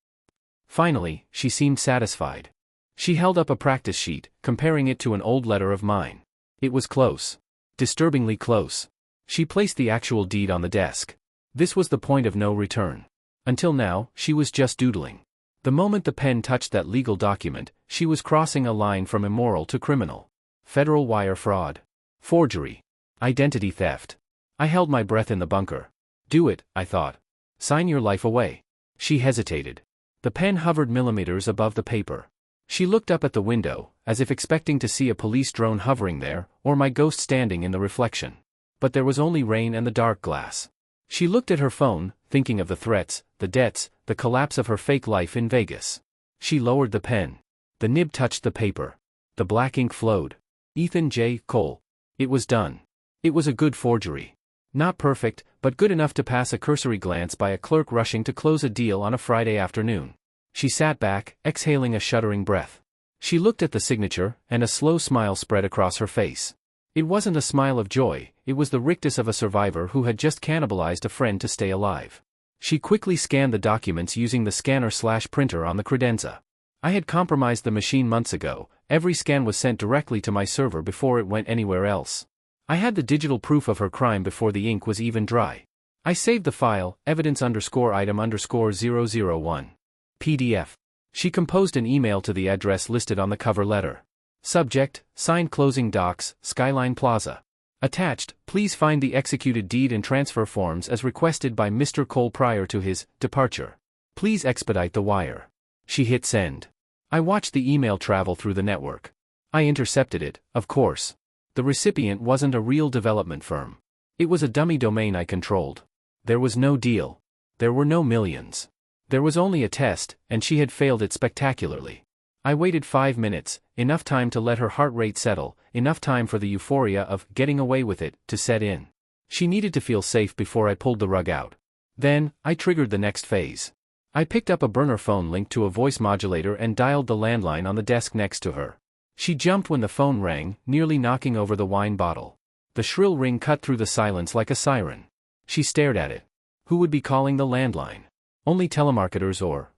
Finally, she seemed satisfied. She held up a practice sheet, comparing it to an old letter of mine. It was close. Disturbingly close. She placed the actual deed on the desk. This was the point of no return. Until now, she was just doodling. The moment the pen touched that legal document, she was crossing a line from immoral to criminal. Federal wire fraud. Forgery. Identity theft. I held my breath in the bunker. Do it, I thought. Sign your life away. She hesitated. The pen hovered millimeters above the paper. She looked up at the window, as if expecting to see a police drone hovering there, or my ghost standing in the reflection. But there was only rain and the dark glass. She looked at her phone, thinking of the threats, the debts, the collapse of her fake life in Vegas. She lowered the pen. The nib touched the paper. The black ink flowed. Ethan J. Cole. It was done. It was a good forgery. Not perfect, but good enough to pass a cursory glance by a clerk rushing to close a deal on a Friday afternoon. She sat back, exhaling a shuddering breath. She looked at the signature, and a slow smile spread across her face. It wasn't a smile of joy, it was the rictus of a survivor who had just cannibalized a friend to stay alive. She quickly scanned the documents using the scanner/printer on the credenza. I had compromised the machine months ago. Every scan was sent directly to my server before it went anywhere else. I had the digital proof of her crime before the ink was even dry. I saved the file, evidence_item_001. PDF. She composed an email to the address listed on the cover letter. Subject, signed closing docs, Skyline Plaza. Attached, please find the executed deed and transfer forms as requested by Mr. Cole prior to his departure. Please expedite the wire. She hit send. I watched the email travel through the network. I intercepted it, of course. The recipient wasn't a real development firm. It was a dummy domain I controlled. There was no deal. There were no millions. There was only a test, and she had failed it spectacularly. I waited 5 minutes, enough time to let her heart rate settle, enough time for the euphoria of getting away with it to set in. She needed to feel safe before I pulled the rug out. Then, I triggered the next phase. I picked up a burner phone linked to a voice modulator and dialed the landline on the desk next to her. She jumped when the phone rang, nearly knocking over the wine bottle. The shrill ring cut through the silence like a siren. She stared at it. Who would be calling the landline? Only telemarketers or...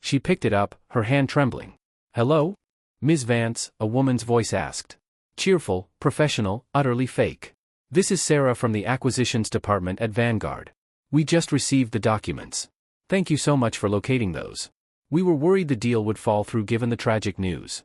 She picked it up, her hand trembling. Hello? Ms. Vance, a woman's voice asked. Cheerful, professional, utterly fake. This is Sarah from the acquisitions department at Vanguard. We just received the documents. Thank you so much for locating those. We were worried the deal would fall through given the tragic news.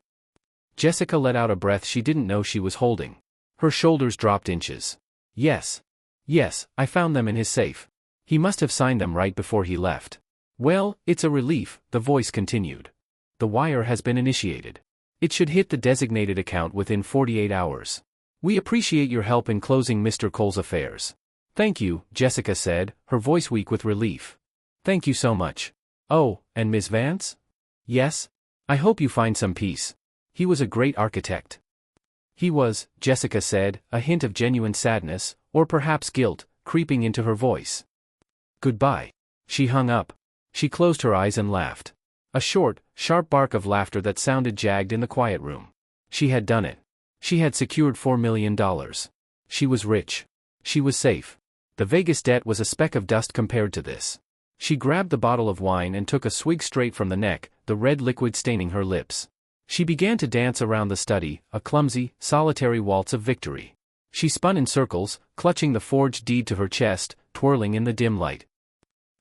Jessica let out a breath she didn't know she was holding. Her shoulders dropped inches. Yes. Yes, I found them in his safe. He must have signed them right before he left. Well, it's a relief, the voice continued. The wire has been initiated. It should hit the designated account within 48 hours. We appreciate your help in closing Mr. Cole's affairs. Thank you, Jessica said, her voice weak with relief. Thank you so much. Oh, and Ms. Vance? Yes? I hope you find some peace. He was a great architect. He was, Jessica said, a hint of genuine sadness, or perhaps guilt, creeping into her voice. Goodbye. She hung up. She closed her eyes and laughed. A short, sharp bark of laughter that sounded jagged in the quiet room. She had done it. She had secured $4 million. She was rich. She was safe. The Vegas debt was a speck of dust compared to this. She grabbed the bottle of wine and took a swig straight from the neck, the red liquid staining her lips. She began to dance around the study, a clumsy, solitary waltz of victory. She spun in circles, clutching the forged deed to her chest, twirling in the dim light.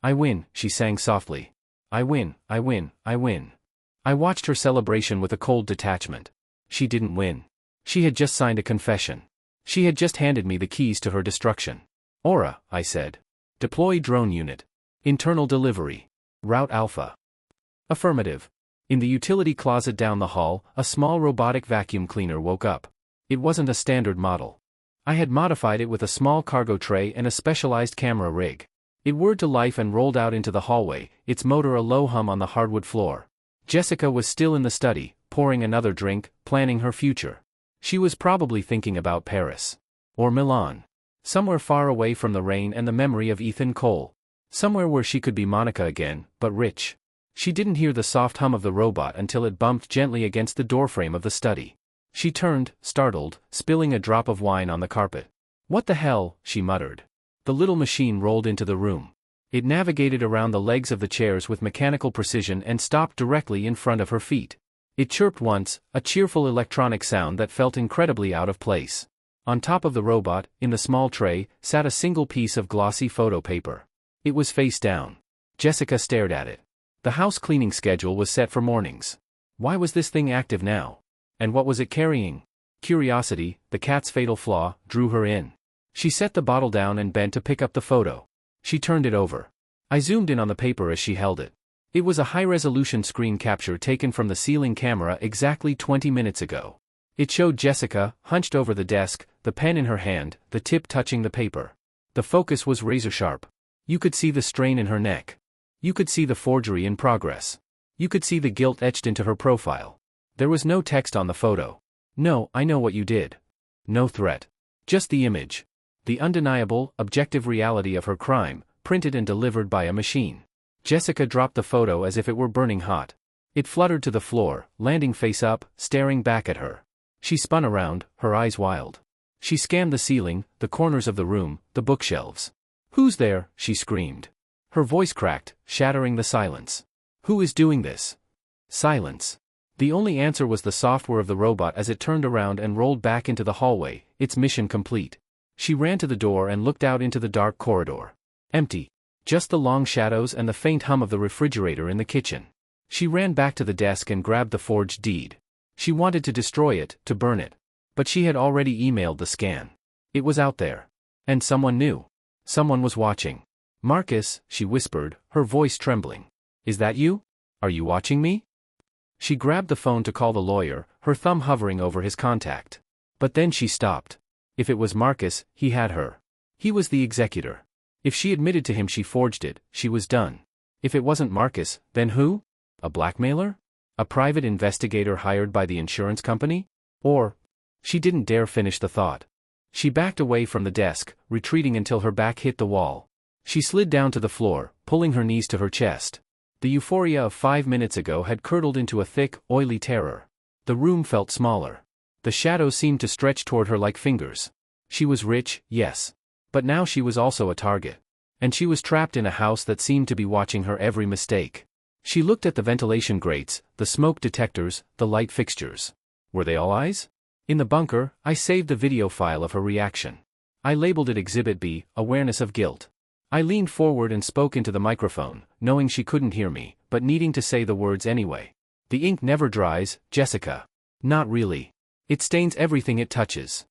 I win, she sang softly. I win, I win, I win. I watched her celebration with a cold detachment. She didn't win. She had just signed a confession. She had just handed me the keys to her destruction. Aura, I said. Deploy drone unit. Internal delivery. Route Alpha. Affirmative. In the utility closet down the hall, a small robotic vacuum cleaner woke up. It wasn't a standard model. I had modified it with a small cargo tray and a specialized camera rig. It whirred to life and rolled out into the hallway, its motor a low hum on the hardwood floor. Jessica was still in the study, pouring another drink, planning her future. She was probably thinking about Paris. Or Milan. Somewhere far away from the rain and the memory of Ethan Cole. Somewhere where she could be Monica again, but rich. She didn't hear the soft hum of the robot until it bumped gently against the doorframe of the study. She turned, startled, spilling a drop of wine on the carpet. What the hell, she muttered. The little machine rolled into the room. It navigated around the legs of the chairs with mechanical precision and stopped directly in front of her feet. It chirped once, a cheerful electronic sound that felt incredibly out of place. On top of the robot, in the small tray, sat a single piece of glossy photo paper. It was face down. Jessica stared at it. The house cleaning schedule was set for mornings. Why was this thing active now? And what was it carrying? Curiosity, the cat's fatal flaw, drew her in. She set the bottle down and bent to pick up the photo. She turned it over. I zoomed in on the paper as she held it. It was a high-resolution screen capture taken from the ceiling camera exactly 20 minutes ago. It showed Jessica, hunched over the desk, the pen in her hand, the tip touching the paper. The focus was razor-sharp. You could see the strain in her neck. You could see the forgery in progress. You could see the guilt etched into her profile. There was no text on the photo. No, I know what you did. No threat. Just the image. The undeniable, objective reality of her crime, printed and delivered by a machine. Jessica dropped the photo as if it were burning hot. It fluttered to the floor, landing face up, staring back at her. She spun around, her eyes wild. She scanned the ceiling, the corners of the room, the bookshelves. Who's there? She screamed. Her voice cracked, shattering the silence. Who is doing this? Silence. The only answer was the software of the robot as it turned around and rolled back into the hallway, its mission complete. She ran to the door and looked out into the dark corridor. Empty. Just the long shadows and the faint hum of the refrigerator in the kitchen. She ran back to the desk and grabbed the forged deed. She wanted to destroy it, to burn it. But she had already emailed the scan. It was out there. And someone knew. Someone was watching. Marcus, she whispered, her voice trembling. Is that you? Are you watching me? She grabbed the phone to call the lawyer, her thumb hovering over his contact. But then she stopped. If it was Marcus, he had her. He was the executor. If she admitted to him she forged it, she was done. If it wasn't Marcus, then who? A blackmailer? A private investigator hired by the insurance company? Or... She didn't dare finish the thought. She backed away from the desk, retreating until her back hit the wall. She slid down to the floor, pulling her knees to her chest. The euphoria of 5 minutes ago had curdled into a thick, oily terror. The room felt smaller. The shadows seemed to stretch toward her like fingers. She was rich, yes. But now she was also a target. And she was trapped in a house that seemed to be watching her every mistake. She looked at the ventilation grates, the smoke detectors, the light fixtures. Were they all eyes? In the bunker, I saved the video file of her reaction. I labeled it Exhibit B, Awareness of Guilt. I leaned forward and spoke into the microphone, knowing she couldn't hear me, but needing to say the words anyway. The ink never dries, Jessica. Not really. It stains everything it touches.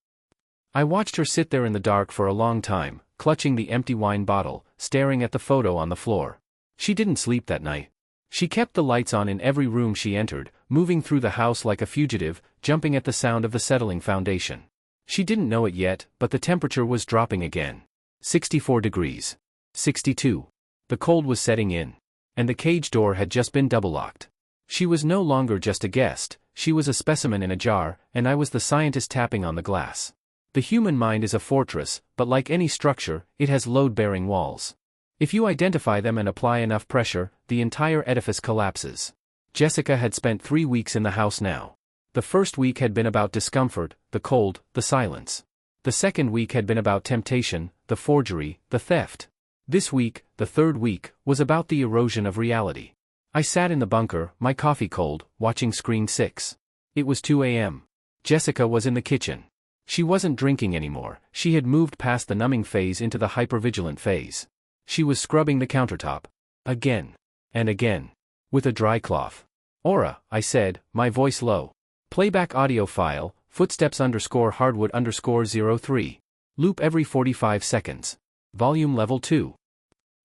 I watched her sit there in the dark for a long time, clutching the empty wine bottle, staring at the photo on the floor. She didn't sleep that night. She kept the lights on in every room she entered, moving through the house like a fugitive, jumping at the sound of the settling foundation. She didn't know it yet, but the temperature was dropping again. 64 degrees. 62. The cold was setting in. And the cage door had just been double-locked. She was no longer just a guest, she was a specimen in a jar, and I was the scientist tapping on the glass. The human mind is a fortress, but like any structure, it has load-bearing walls. If you identify them and apply enough pressure, the entire edifice collapses. Jessica had spent 3 weeks in the house now. The first week had been about discomfort, the cold, the silence. The second week had been about temptation, the forgery, the theft. This week, the third week, was about the erosion of reality. I sat in the bunker, my coffee cold, watching Screen 6. It was 2 a.m. Jessica was in the kitchen. She wasn't drinking anymore, she had moved past the numbing phase into the hypervigilant phase. She was scrubbing the countertop. Again. And again. With a dry cloth. Aura, I said, my voice low. Playback audio file, footsteps_hardwood_03. Loop every 45 seconds. Volume level 2.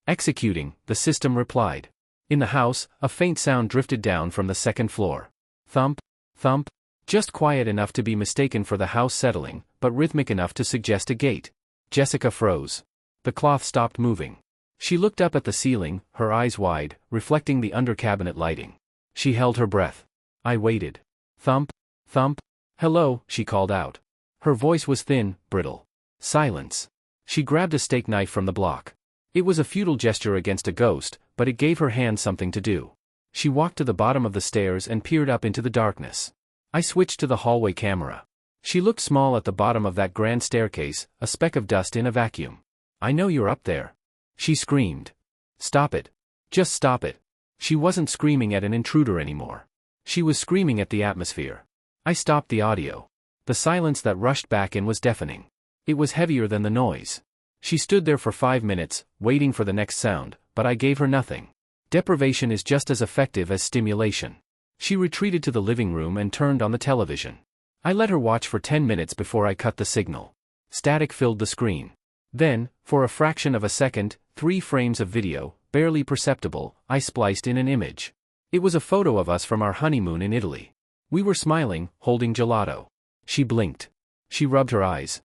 Executing, the system replied. In the house, a faint sound drifted down from the second floor. Thump, thump, just quiet enough to be mistaken for the house settling, but rhythmic enough to suggest a gate. Jessica froze. The cloth stopped moving. She looked up at the ceiling, her eyes wide, reflecting the under-cabinet lighting. She held her breath. I waited. Thump, thump. Hello, she called out. Her voice was thin, brittle. Silence. She grabbed a steak knife from the block. It was a futile gesture against a ghost, but it gave her hand something to do. She walked to the bottom of the stairs and peered up into the darkness. I switched to the hallway camera. She looked small at the bottom of that grand staircase, a speck of dust in a vacuum. I know you're up there. She screamed. Stop it. Just stop it. She wasn't screaming at an intruder anymore. She was screaming at the atmosphere. I stopped the audio. The silence that rushed back in was deafening. It was heavier than the noise. She stood there for 5 minutes, waiting for the next sound, but I gave her nothing. Deprivation is just as effective as stimulation. She retreated to the living room and turned on the television. I let her watch for 10 minutes before I cut the signal. Static filled the screen. Then, for a fraction of a second, 3 frames of video, barely perceptible, I spliced in an image. It was a photo of us from our honeymoon in Italy. We were smiling, holding gelato. She blinked. She rubbed her eyes.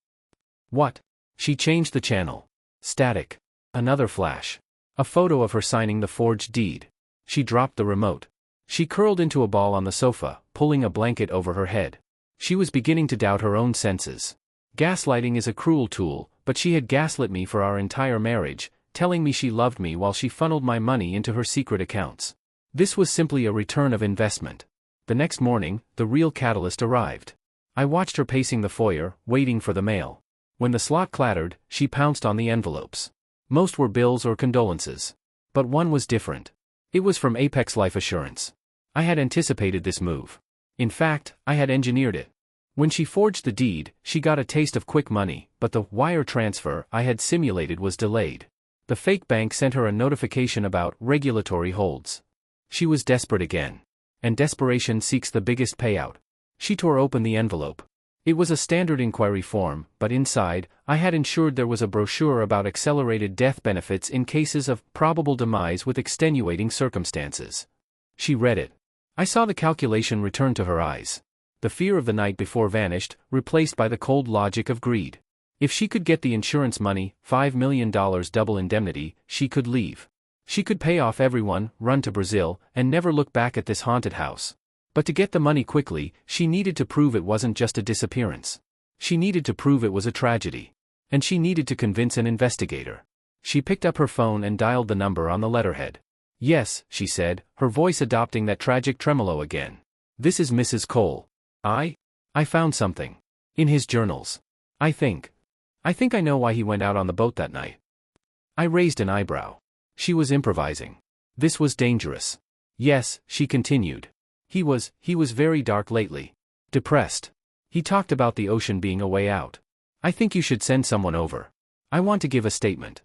What? She changed the channel. Static. Another flash. A photo of her signing the forged deed. She dropped the remote. She curled into a ball on the sofa, pulling a blanket over her head. She was beginning to doubt her own senses. Gaslighting is a cruel tool, but she had gaslit me for our entire marriage, telling me she loved me while she funneled my money into her secret accounts. This was simply a return of investment. The next morning, the real catalyst arrived. I watched her pacing the foyer, waiting for the mail. When the slot clattered, she pounced on the envelopes. Most were bills or condolences. But one was different. It was from Apex Life Assurance. I had anticipated this move. In fact, I had engineered it. When she forged the deed, she got a taste of quick money, but the wire transfer I had simulated was delayed. The fake bank sent her a notification about regulatory holds. She was desperate again. And desperation seeks the biggest payout. She tore open the envelope. It was a standard inquiry form, but inside, I had ensured there was a brochure about accelerated death benefits in cases of probable demise with extenuating circumstances. She read it. I saw the calculation return to her eyes. The fear of the night before vanished, replaced by the cold logic of greed. If she could get the insurance money, $5 million double indemnity, she could leave. She could pay off everyone, run to Brazil, and never look back at this haunted house. But to get the money quickly, she needed to prove it wasn't just a disappearance. She needed to prove it was a tragedy. And she needed to convince an investigator. She picked up her phone and dialed the number on the letterhead. Yes, she said, her voice adopting that tragic tremolo again. This is Mrs. Cole. I found something. In his journals. I think I know why he went out on the boat that night. I raised an eyebrow. She was improvising. This was dangerous. Yes, she continued. He was very dark lately. Depressed. He talked about the ocean being a way out. I think you should send someone over. I want to give a statement.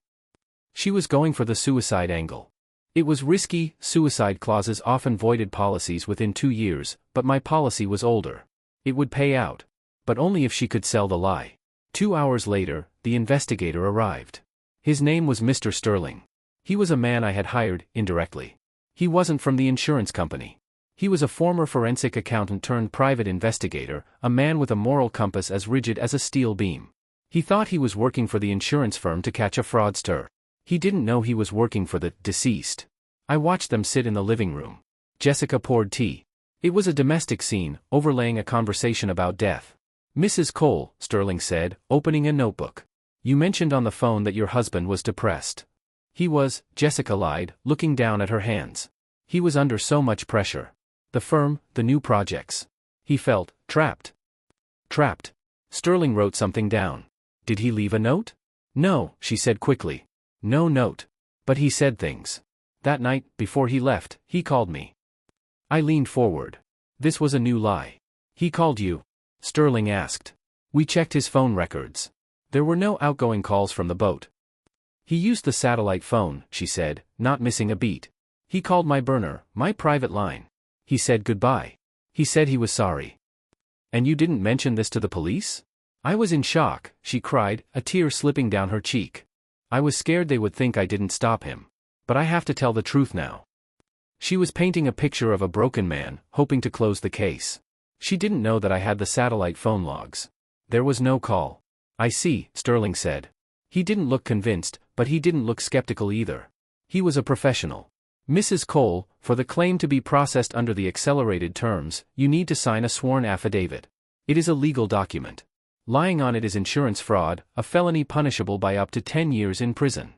She was going for the suicide angle. It was risky, suicide clauses often voided policies within 2 years, but my policy was older. It would pay out. But only if she could sell the lie. 2 hours later, the investigator arrived. His name was Mr. Sterling. He was a man I had hired, indirectly. He wasn't from the insurance company. He was a former forensic accountant turned private investigator, a man with a moral compass as rigid as a steel beam. He thought he was working for the insurance firm to catch a fraudster. He didn't know he was working for the deceased. I watched them sit in the living room. Jessica poured tea. It was a domestic scene, overlaying a conversation about death. Mrs. Cole, Sterling said, opening a notebook. You mentioned on the phone that your husband was depressed. He was, Jessica lied, looking down at her hands. He was under so much pressure. The firm, the new projects. He felt trapped. Trapped. Sterling wrote something down. Did he leave a note? No, she said quickly. No note. But he said things. That night, before he left, he called me. I leaned forward. This was a new lie. He called you? Sterling asked. We checked his phone records. There were no outgoing calls from the boat. He used the satellite phone, she said, not missing a beat. He called my burner, my private line. He said goodbye. He said he was sorry. And you didn't mention this to the police? I was in shock, she cried, a tear slipping down her cheek. I was scared they would think I didn't stop him. But I have to tell the truth now. She was painting a picture of a broken man, hoping to close the case. She didn't know that I had the satellite phone logs. There was no call. I see, Sterling said. He didn't look convinced, but he didn't look skeptical either. He was a professional. Mrs. Cole, for the claim to be processed under the accelerated terms, you need to sign a sworn affidavit. It is a legal document. Lying on it is insurance fraud, a felony punishable by up to 10 years in prison.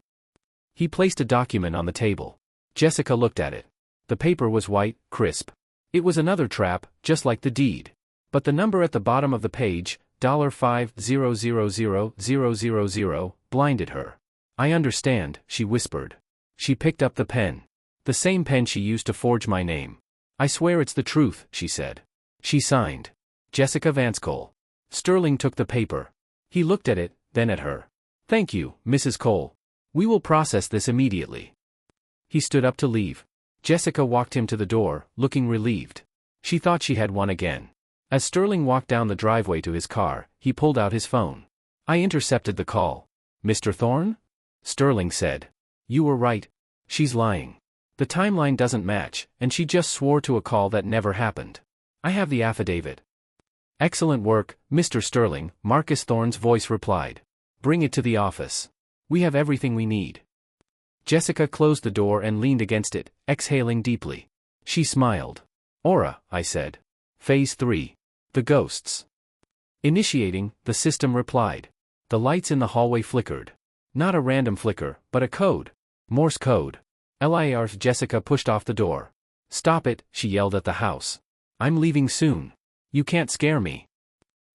He placed a document on the table. Jessica looked at it. The paper was white, crisp. It was another trap, just like the deed. But the number at the bottom of the page, $5000000, blinded her. I understand, she whispered. She picked up the pen. The same pen she used to forge my name. I swear it's the truth, she said. She signed. Jessica Vanscole. Sterling took the paper. He looked at it, then at her. Thank you, Mrs. Cole. We will process this immediately. He stood up to leave. Jessica walked him to the door, looking relieved. She thought she had won again. As Sterling walked down the driveway to his car, he pulled out his phone. I intercepted the call. Mr. Thorne? Sterling said. You were right. She's lying. The timeline doesn't match, and she just swore to a call that never happened. I have the affidavit. Excellent work, Mr. Sterling, Marcus Thorne's voice replied. Bring it to the office. We have everything we need. Jessica closed the door and leaned against it, exhaling deeply. She smiled. Aura, I said. Phase 3. The ghosts. Initiating, the system replied. The lights in the hallway flickered. Not a random flicker, but a code. Morse code. LIR's Jessica pushed off the door. Stop it, she yelled at the house. I'm leaving soon. You can't scare me.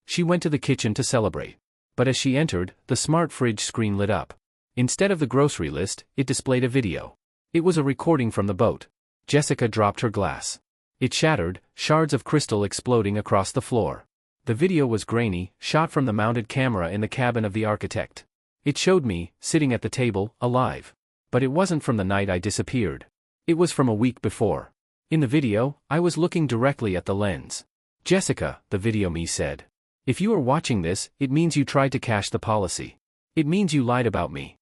She went to the kitchen to celebrate. But as she entered, the smart fridge screen lit up. Instead of the grocery list, it displayed a video. It was a recording from the boat. Jessica dropped her glass. It shattered, shards of crystal exploding across the floor. The video was grainy, shot from the mounted camera in the cabin of the architect. It showed me, sitting at the table, alive. But it wasn't from the night I disappeared. It was from a week before. In the video, I was looking directly at the lens. Jessica, the video me said. If you are watching this, it means you tried to cash the policy. It means you lied about me.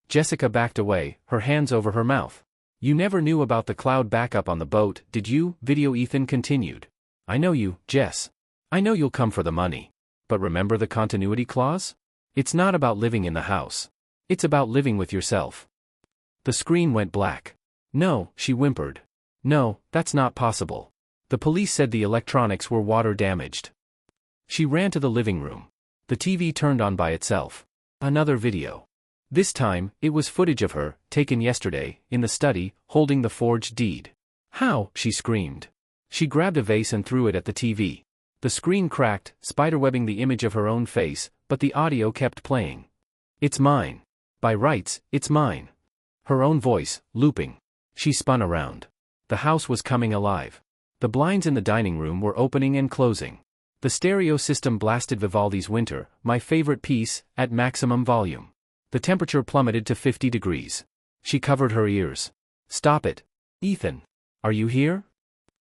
Jessica backed away, her hands over her mouth. You never knew about the cloud backup on the boat, did you? Video Ethan continued. I know you, Jess. I know you'll come for the money. But remember the continuity clause? It's not about living in the house. It's about living with yourself. The screen went black. No, she whimpered. No, that's not possible. The police said the electronics were water damaged. She ran to the living room. The TV turned on by itself. Another video. This time, it was footage of her, taken yesterday, in the study, holding the forged deed. How? She screamed. She grabbed a vase and threw it at the TV. The screen cracked, spiderwebbing the image of her own face, but the audio kept playing. It's mine. By rights, it's mine. Her own voice, looping. She spun around. The house was coming alive. The blinds in the dining room were opening and closing. The stereo system blasted Vivaldi's Winter, my favorite piece, at maximum volume. The temperature plummeted to 50 degrees. She covered her ears. Stop it. Ethan. Are you here?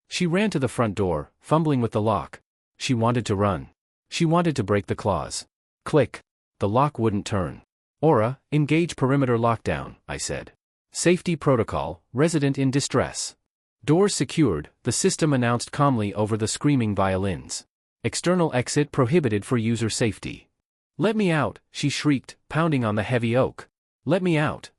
She ran to the front door, fumbling with the lock. She wanted to run. She wanted to break the claws. Click. The lock wouldn't turn. Aura, engage perimeter lockdown, I said. Safety protocol, resident in distress. Doors secured, the system announced calmly over the screaming violins. External exit prohibited for user safety. Let me out, she shrieked, pounding on the heavy oak. Let me out.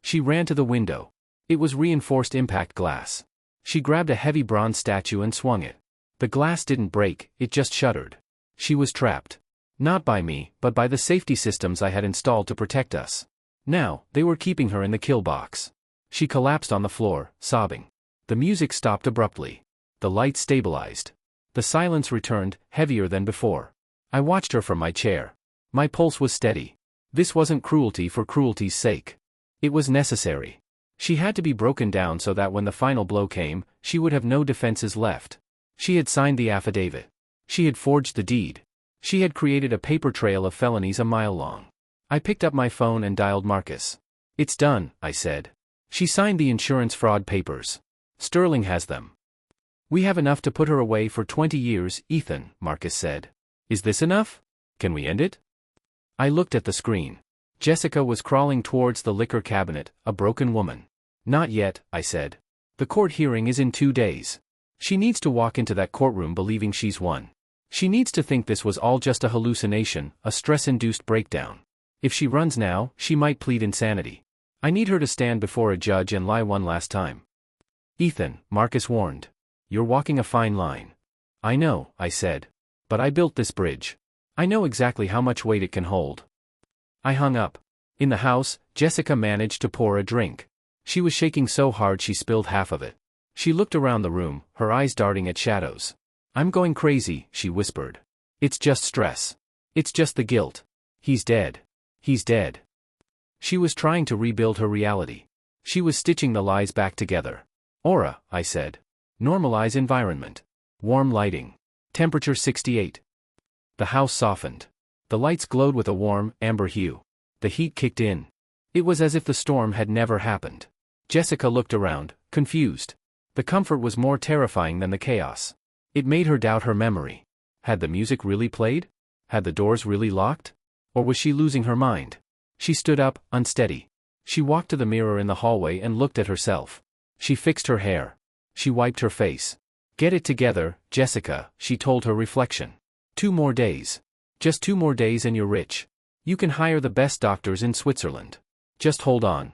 She ran to the window. It was reinforced impact glass. She grabbed a heavy bronze statue and swung it. The glass didn't break, it just shuddered. She was trapped. Not by me, but by the safety systems I had installed to protect us. Now, they were keeping her in the kill box. She collapsed on the floor, sobbing. The music stopped abruptly. The lights stabilized. The silence returned, heavier than before. I watched her from my chair. My pulse was steady. This wasn't cruelty for cruelty's sake. It was necessary. She had to be broken down so that when the final blow came, she would have no defenses left. She had signed the affidavit. She had forged the deed. She had created a paper trail of felonies a mile long. I picked up my phone and dialed Marcus. It's done, I said. She signed the insurance fraud papers. Sterling has them. We have enough to put her away for 20 years, Ethan, Marcus said. Is this enough? Can we end it? I looked at the screen. Jessica was crawling towards the liquor cabinet, a broken woman. Not yet, I said. The court hearing is in 2 days. She needs to walk into that courtroom believing she's won. She needs to think this was all just a hallucination, a stress-induced breakdown. If she runs now, she might plead insanity. I need her to stand before a judge and lie one last time. Ethan, Marcus warned. You're walking a fine line. I know, I said. But I built this bridge. I know exactly how much weight it can hold. I hung up. In the house, Jessica managed to pour a drink. She was shaking so hard she spilled half of it. She looked around the room, her eyes darting at shadows. I'm going crazy, she whispered. It's just stress. It's just the guilt. He's dead. He's dead. She was trying to rebuild her reality. She was stitching the lies back together. Aura, I said. Normalize environment. Warm lighting. Temperature 68. The house softened. The lights glowed with a warm, amber hue. The heat kicked in. It was as if the storm had never happened. Jessica looked around, confused. The comfort was more terrifying than the chaos. It made her doubt her memory. Had the music really played? Had the doors really locked? Or was she losing her mind? She stood up, unsteady. She walked to the mirror in the hallway and looked at herself. She fixed her hair. She wiped her face. Get it together, Jessica, she told her reflection. 2 more days. Just 2 more days and you're rich. You can hire the best doctors in Switzerland. Just hold on.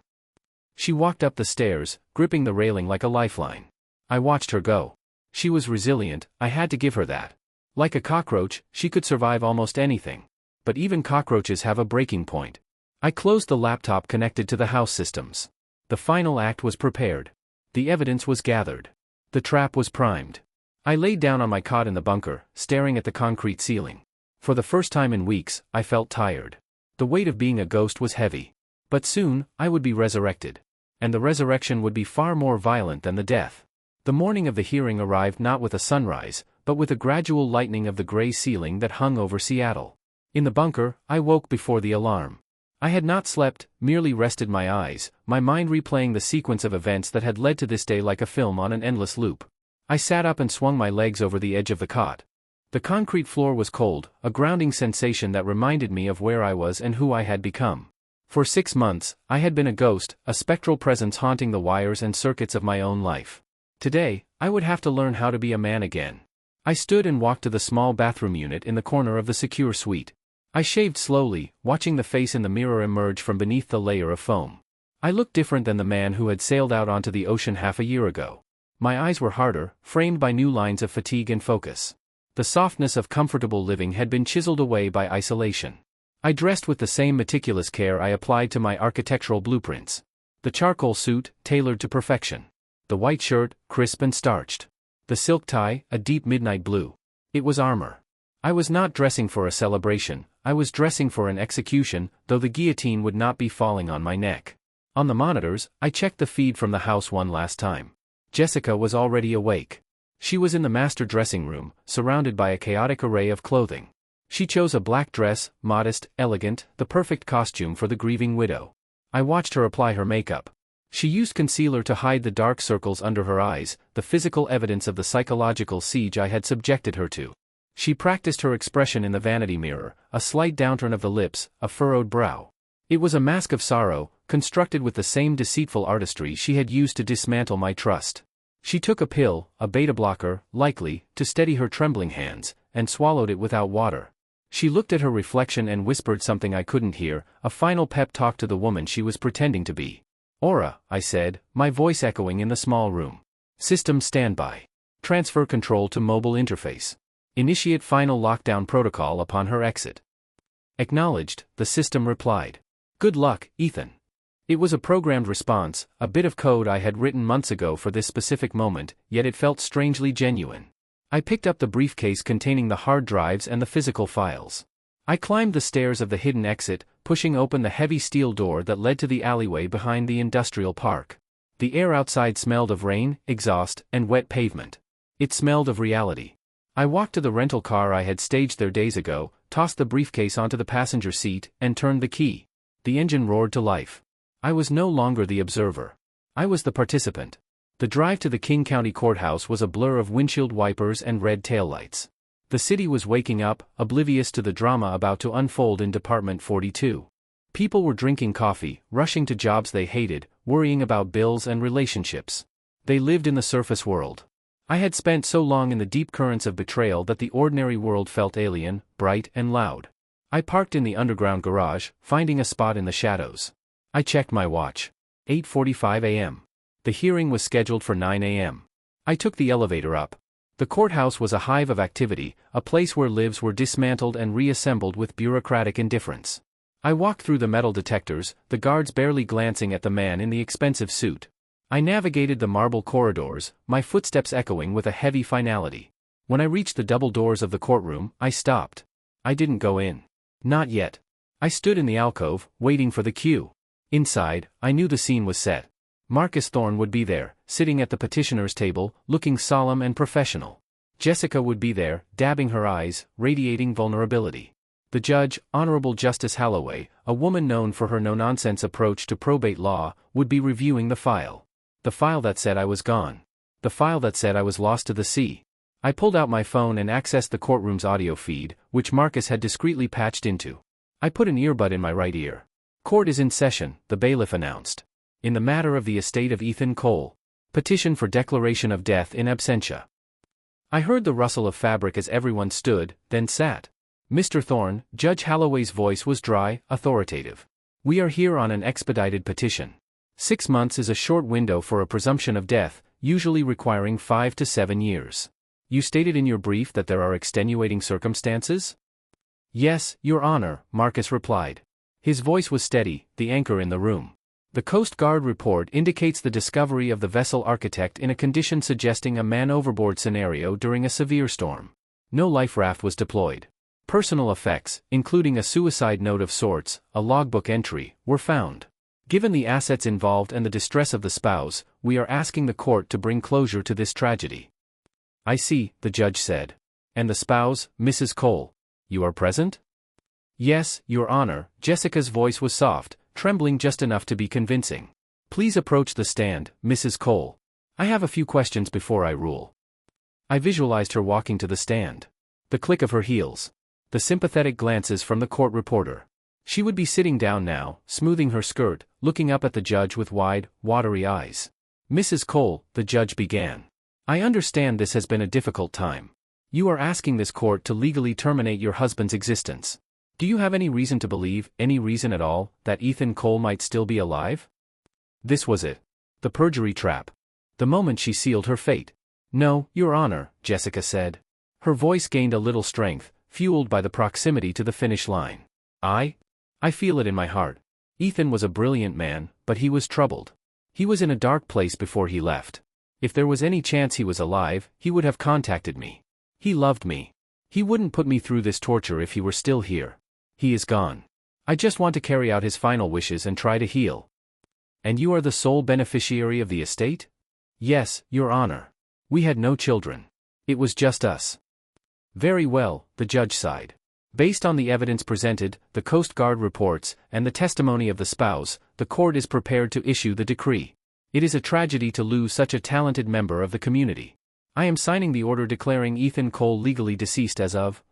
She walked up the stairs, gripping the railing like a lifeline. I watched her go. She was resilient, I had to give her that. Like a cockroach, she could survive almost anything. But even cockroaches have a breaking point. I closed the laptop connected to the house systems. The final act was prepared. The evidence was gathered. The trap was primed. I laid down on my cot in the bunker, staring at the concrete ceiling. For the first time in weeks, I felt tired. The weight of being a ghost was heavy. But soon, I would be resurrected. And the resurrection would be far more violent than the death. The morning of the hearing arrived not with a sunrise, but with a gradual lightening of the gray ceiling that hung over Seattle. In the bunker, I woke before the alarm. I had not slept, merely rested my eyes, my mind replaying the sequence of events that had led to this day like a film on an endless loop. I sat up and swung my legs over the edge of the cot. The concrete floor was cold, a grounding sensation that reminded me of where I was and who I had become. For 6 months, I had been a ghost, a spectral presence haunting the wires and circuits of my own life. Today, I would have to learn how to be a man again. I stood and walked to the small bathroom unit in the corner of the secure suite. I shaved slowly, watching the face in the mirror emerge from beneath the layer of foam. I looked different than the man who had sailed out onto the ocean half a year ago. My eyes were harder, framed by new lines of fatigue and focus. The softness of comfortable living had been chiseled away by isolation. I dressed with the same meticulous care I applied to my architectural blueprints. The charcoal suit, tailored to perfection. The white shirt, crisp and starched. The silk tie, a deep midnight blue. It was armor. I was not dressing for a celebration, I was dressing for an execution, though the guillotine would not be falling on my neck. On the monitors, I checked the feed from the house one last time. Jessica was already awake. She was in the master dressing room, surrounded by a chaotic array of clothing. She chose a black dress, modest, elegant, the perfect costume for the grieving widow. I watched her apply her makeup. She used concealer to hide the dark circles under her eyes, the physical evidence of the psychological siege I had subjected her to. She practiced her expression in the vanity mirror, a slight downturn of the lips, a furrowed brow. It was a mask of sorrow, constructed with the same deceitful artistry she had used to dismantle my trust. She took a pill, a beta blocker, likely, to steady her trembling hands, and swallowed it without water. She looked at her reflection and whispered something I couldn't hear, a final pep talk to the woman she was pretending to be. "Aura," I said, my voice echoing in the small room. "System standby. Transfer control to mobile interface. Initiate final lockdown protocol upon her exit." "Acknowledged," the system replied. "Good luck, Ethan." It was a programmed response, a bit of code I had written months ago for this specific moment, yet it felt strangely genuine. I picked up the briefcase containing the hard drives and the physical files. I climbed the stairs of the hidden exit, pushing open the heavy steel door that led to the alleyway behind the industrial park. The air outside smelled of rain, exhaust, and wet pavement. It smelled of reality. I walked to the rental car I had staged there days ago, tossed the briefcase onto the passenger seat, and turned the key. The engine roared to life. I was no longer the observer. I was the participant. The drive to the King County Courthouse was a blur of windshield wipers and red taillights. The city was waking up, oblivious to the drama about to unfold in Department 42. People were drinking coffee, rushing to jobs they hated, worrying about bills and relationships. They lived in the surface world. I had spent so long in the deep currents of betrayal that the ordinary world felt alien, bright and loud. I parked in the underground garage, finding a spot in the shadows. I checked my watch. 8:45 a.m. The hearing was scheduled for 9 a.m. I took the elevator up. The courthouse was a hive of activity, a place where lives were dismantled and reassembled with bureaucratic indifference. I walked through the metal detectors, the guards barely glancing at the man in the expensive suit. I navigated the marble corridors, my footsteps echoing with a heavy finality. When I reached the double doors of the courtroom, I stopped. I didn't go in. Not yet. I stood in the alcove, waiting for the cue. Inside, I knew the scene was set. Marcus Thorne would be there, sitting at the petitioner's table, looking solemn and professional. Jessica would be there, dabbing her eyes, radiating vulnerability. The judge, Honorable Justice Halloway, a woman known for her no-nonsense approach to probate law, would be reviewing the file. The file that said I was gone. The file that said I was lost to the sea. I pulled out my phone and accessed the courtroom's audio feed, which Marcus had discreetly patched into. I put an earbud in my right ear. "Court is in session," the bailiff announced. "In the matter of the estate of Ethan Cole. Petition for declaration of death in absentia." I heard the rustle of fabric as everyone stood, then sat. "Mr. Thorne," Judge Halloway's voice was dry, authoritative. "We are here on an expedited petition. 6 months is a short window for a presumption of death, usually requiring 5 to 7 years. You stated in your brief that there are extenuating circumstances?" "Yes, Your Honor," Marcus replied. His voice was steady, the anchor in the room. "The Coast Guard report indicates the discovery of the vessel Architect in a condition suggesting a man-overboard scenario during a severe storm. No life raft was deployed. Personal effects, including a suicide note of sorts, a logbook entry, were found. Given the assets involved and the distress of the spouse, we are asking the court to bring closure to this tragedy." "I see," the judge said. "And the spouse, Mrs. Cole. You are present?" "Yes, Your Honor." Jessica's voice was soft, trembling just enough to be convincing. "Please approach the stand, Mrs. Cole. I have a few questions before I rule." I visualized her walking to the stand. The click of her heels. The sympathetic glances from the court reporter. She would be sitting down now, smoothing her skirt, looking up at the judge with wide, watery eyes. "Mrs. Cole," the judge began. "I understand this has been a difficult time. You are asking this court to legally terminate your husband's existence. Do you have any reason to believe, any reason at all, that Ethan Cole might still be alive?" This was it. The perjury trap. The moment she sealed her fate. "No, Your Honor," Jessica said. Her voice gained a little strength, fueled by the proximity to the finish line. I feel it in my heart. Ethan was a brilliant man, but he was troubled. He was in a dark place before he left. If there was any chance he was alive, he would have contacted me. He loved me. He wouldn't put me through this torture if he were still here. He is gone. I just want to carry out his final wishes and try to heal. And you are the sole beneficiary of the estate? Yes, Your Honor. We had no children. It was just us. Very well, the judge sighed. Based on the evidence presented, the Coast Guard reports, and the testimony of the spouse, the court is prepared to issue the decree. It is a tragedy to lose such a talented member of the community. I am signing the order declaring Ethan Cole legally deceased as of.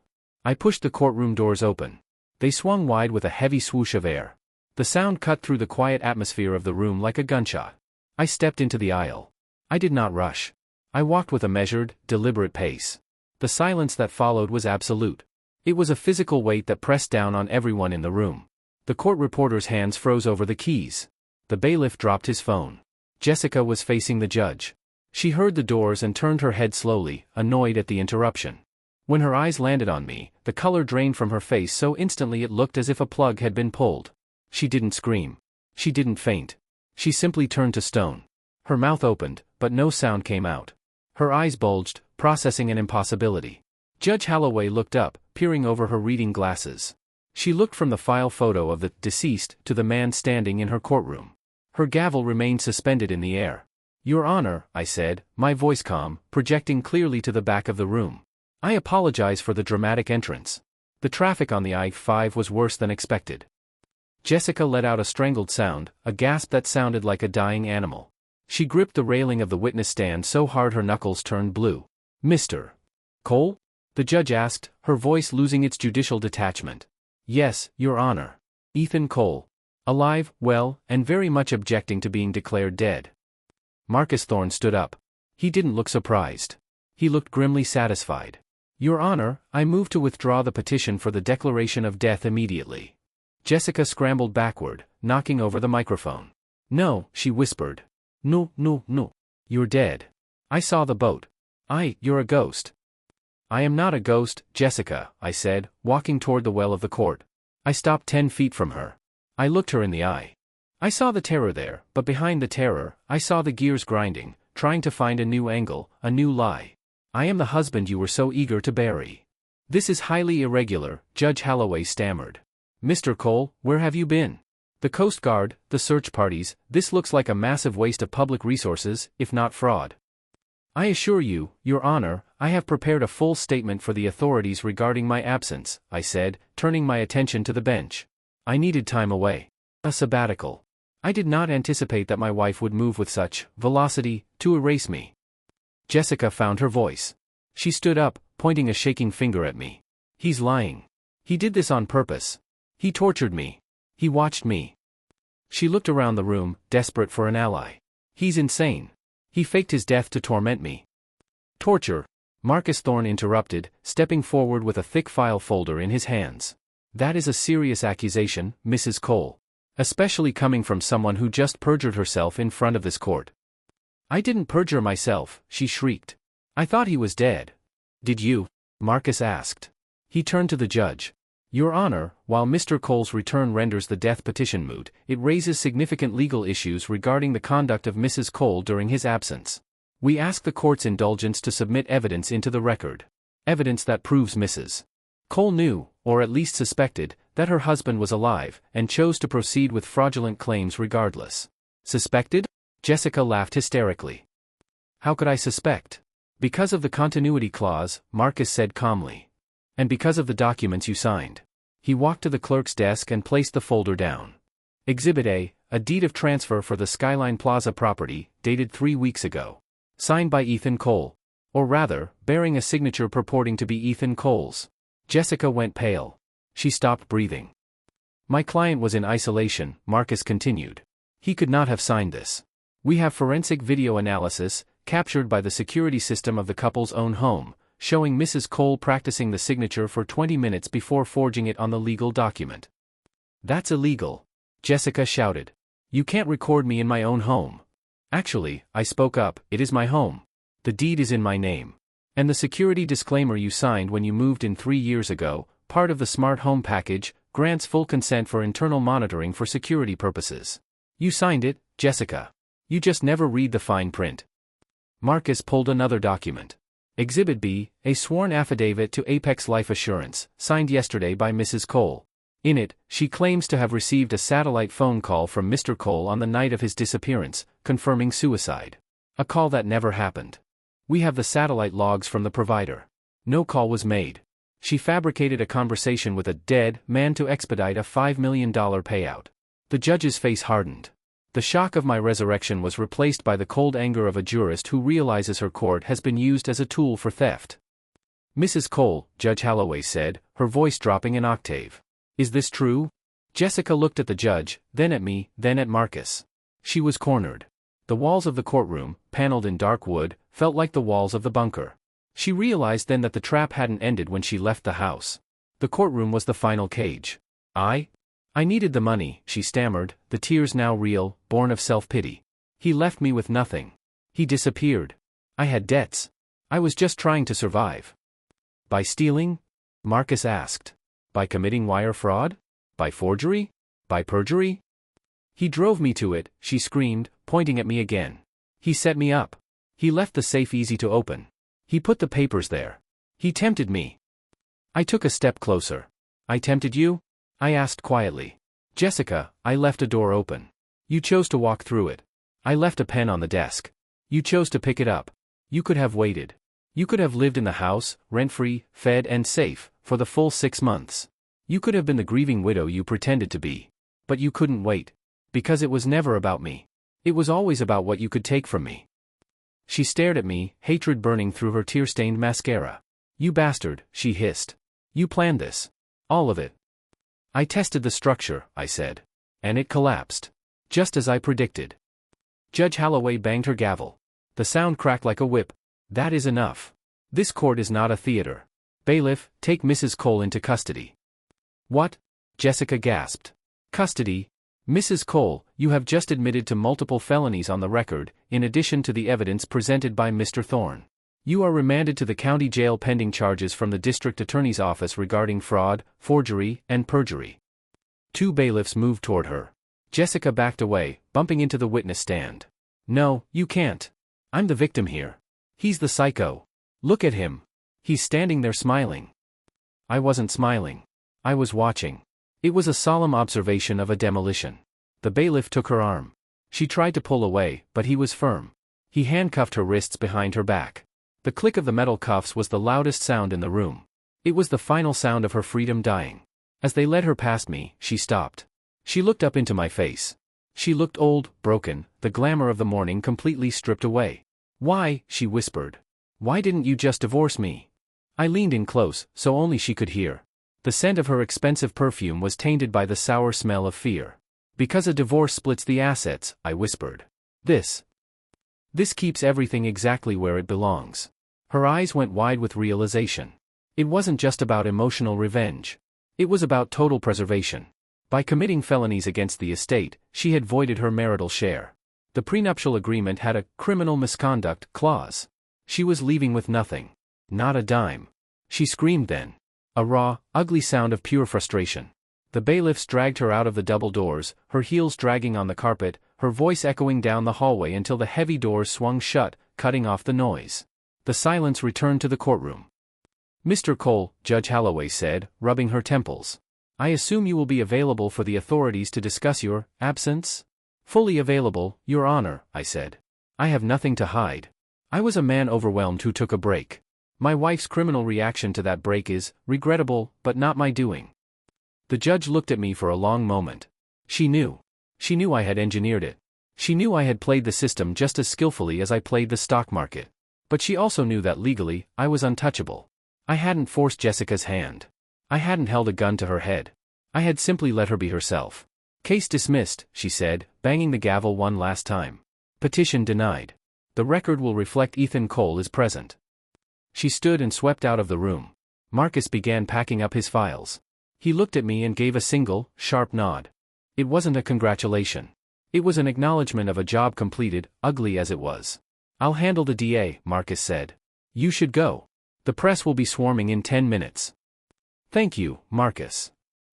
I pushed the courtroom doors open. They swung wide with a heavy swoosh of air. The sound cut through the quiet atmosphere of the room like a gunshot. I stepped into the aisle. I did not rush. I walked with a measured, deliberate pace. The silence that followed was absolute. It was a physical weight that pressed down on everyone in the room. The court reporter's hands froze over the keys. The bailiff dropped his phone. Jessica was facing the judge. She heard the doors and turned her head slowly, annoyed at the interruption. When her eyes landed on me, the color drained from her face so instantly it looked as if a plug had been pulled. She didn't scream. She didn't faint. She simply turned to stone. Her mouth opened, but no sound came out. Her eyes bulged, processing an impossibility. Judge Holloway looked up, peering over her reading glasses. She looked from the file photo of the deceased to the man standing in her courtroom. Her gavel remained suspended in the air. Your Honor, I said, my voice calm, projecting clearly to the back of the room. I apologize for the dramatic entrance. The traffic on the I-5 was worse than expected. Jessica let out a strangled sound, a gasp that sounded like a dying animal. She gripped the railing of the witness stand so hard her knuckles turned blue. Mr. Cole? The judge asked, her voice losing its judicial detachment. Yes, Your Honor. Ethan Cole. Alive, well, and very much objecting to being declared dead. Marcus Thorne stood up. He didn't look surprised. He looked grimly satisfied. Your Honor, I move to withdraw the petition for the declaration of death immediately. Jessica scrambled backward, knocking over the microphone. No, she whispered. No. You're dead. I saw the boat. You're a ghost. I am not a ghost, Jessica, I said, walking toward the well of the court. I stopped 10 feet from her. I looked her in the eye. I saw the terror there, but behind the terror, I saw the gears grinding, trying to find a new angle, a new lie. I am the husband you were so eager to bury. This is highly irregular, Judge Holloway stammered. Mr. Cole, where have you been? The Coast Guard, the search parties, this looks like a massive waste of public resources, if not fraud. I assure you, Your Honor, I have prepared a full statement for the authorities regarding my absence, I said, turning my attention to the bench. I needed time away. A sabbatical. I did not anticipate that my wife would move with such velocity to erase me. Jessica found her voice. She stood up, pointing a shaking finger at me. He's lying. He did this on purpose. He tortured me. He watched me. She looked around the room, desperate for an ally. He's insane. He faked his death to torment me. Torture? Marcus Thorne interrupted, stepping forward with a thick file folder in his hands. That is a serious accusation, Mrs. Cole. Especially coming from someone who just perjured herself in front of this court. I didn't perjure myself, she shrieked. I thought he was dead. Did you? Marcus asked. He turned to the judge. Your Honor, while Mr. Cole's return renders the death petition moot, it raises significant legal issues regarding the conduct of Mrs. Cole during his absence. We ask the court's indulgence to submit evidence into the record. Evidence that proves Mrs. Cole knew, or at least suspected, that her husband was alive, and chose to proceed with fraudulent claims regardless. Suspected? Jessica laughed hysterically. How could I suspect? Because of the continuity clause, Marcus said calmly. And because of the documents you signed. He walked to the clerk's desk and placed the folder down. Exhibit A deed of transfer for the Skyline Plaza property, dated 3 weeks ago. Signed by Ethan Cole. Or rather, bearing a signature purporting to be Ethan Cole's. Jessica went pale. She stopped breathing. My client was in isolation, Marcus continued. He could not have signed this. We have forensic video analysis, captured by the security system of the couple's own home, showing Mrs. Cole practicing the signature for 20 minutes before forging it on the legal document. That's illegal. Jessica shouted. You can't record me in my own home. Actually, I spoke up, it is my home. The deed is in my name. And the security disclaimer you signed when you moved in 3 years ago, part of the smart home package, grants full consent for internal monitoring for security purposes. You signed it, Jessica. You just never read the fine print. Marcus pulled another document. Exhibit B, a sworn affidavit to Apex Life Assurance, signed yesterday by Mrs. Cole. In it, she claims to have received a satellite phone call from Mr. Cole on the night of his disappearance, confirming suicide. A call that never happened. We have the satellite logs from the provider. No call was made. She fabricated a conversation with a dead man to expedite a $5 million payout. The judge's face hardened. The shock of my resurrection was replaced by the cold anger of a jurist who realizes her court has been used as a tool for theft. Mrs. Cole, Judge Holloway said, her voice dropping an octave. Is this true? Jessica looked at the judge, then at me, then at Marcus. She was cornered. The walls of the courtroom, paneled in dark wood, felt like the walls of the bunker. She realized then that the trap hadn't ended when she left the house. The courtroom was the final cage. I needed the money, she stammered, the tears now real, born of self-pity. He left me with nothing. He disappeared. I had debts. I was just trying to survive. By stealing? Marcus asked. By committing wire fraud? By forgery? By perjury? He drove me to it, she screamed, pointing at me again. He set me up. He left the safe easy to open. He put the papers there. He tempted me. I took a step closer. I tempted you? I asked quietly. Jessica, I left a door open. You chose to walk through it. I left a pen on the desk. You chose to pick it up. You could have waited. You could have lived in the house, rent-free, fed and safe, for the full 6 months. You could have been the grieving widow you pretended to be. But you couldn't wait. Because it was never about me. It was always about what you could take from me. She stared at me, hatred burning through her tear-stained mascara. You bastard, she hissed. You planned this. All of it. I tested the structure, I said. And it collapsed. Just as I predicted. Judge Holloway banged her gavel. The sound cracked like a whip. That is enough. This court is not a theater. Bailiff, take Mrs. Cole into custody. What? Jessica gasped. Custody? Mrs. Cole, you have just admitted to multiple felonies on the record, in addition to the evidence presented by Mr. Thorne. You are remanded to the county jail pending charges from the district attorney's office regarding fraud, forgery, and perjury. 2 bailiffs moved toward her. Jessica backed away, bumping into the witness stand. No, you can't. I'm the victim here. He's the psycho. Look at him. He's standing there smiling. I wasn't smiling. I was watching. It was a solemn observation of a demolition. The bailiff took her arm. She tried to pull away, but he was firm. He handcuffed her wrists behind her back. The click of the metal cuffs was the loudest sound in the room. It was the final sound of her freedom dying. As they led her past me, she stopped. She looked up into my face. She looked old, broken, the glamour of the morning completely stripped away. Why, she whispered. Why didn't you just divorce me? I leaned in close, so only she could hear. The scent of her expensive perfume was tainted by the sour smell of fear. Because a divorce splits the assets, I whispered. This keeps everything exactly where it belongs. Her eyes went wide with realization. It wasn't just about emotional revenge. It was about total preservation. By committing felonies against the estate, she had voided her marital share. The prenuptial agreement had a criminal misconduct clause. She was leaving with nothing. Not a dime. She screamed then. A raw, ugly sound of pure frustration. The bailiffs dragged her out of the double doors, her heels dragging on the carpet, her voice echoing down the hallway until the heavy doors swung shut, cutting off the noise. The silence returned to the courtroom. Mr. Cole, Judge Holloway said, rubbing her temples. I assume you will be available for the authorities to discuss your absence? Fully available, Your Honor, I said. I have nothing to hide. I was a man overwhelmed who took a break. My wife's criminal reaction to that break is regrettable, but not my doing. The judge looked at me for a long moment. She knew. She knew I had engineered it. She knew I had played the system just as skillfully as I played the stock market. But she also knew that legally, I was untouchable. I hadn't forced Jessica's hand. I hadn't held a gun to her head. I had simply let her be herself. Case dismissed, she said, banging the gavel one last time. Petition denied. The record will reflect Ethan Cole is present. She stood and swept out of the room. Marcus began packing up his files. He looked at me and gave a single, sharp nod. It wasn't a congratulation. It was an acknowledgement of a job completed, ugly as it was. I'll handle the DA, Marcus said. You should go. The press will be swarming in 10 minutes. Thank you, Marcus.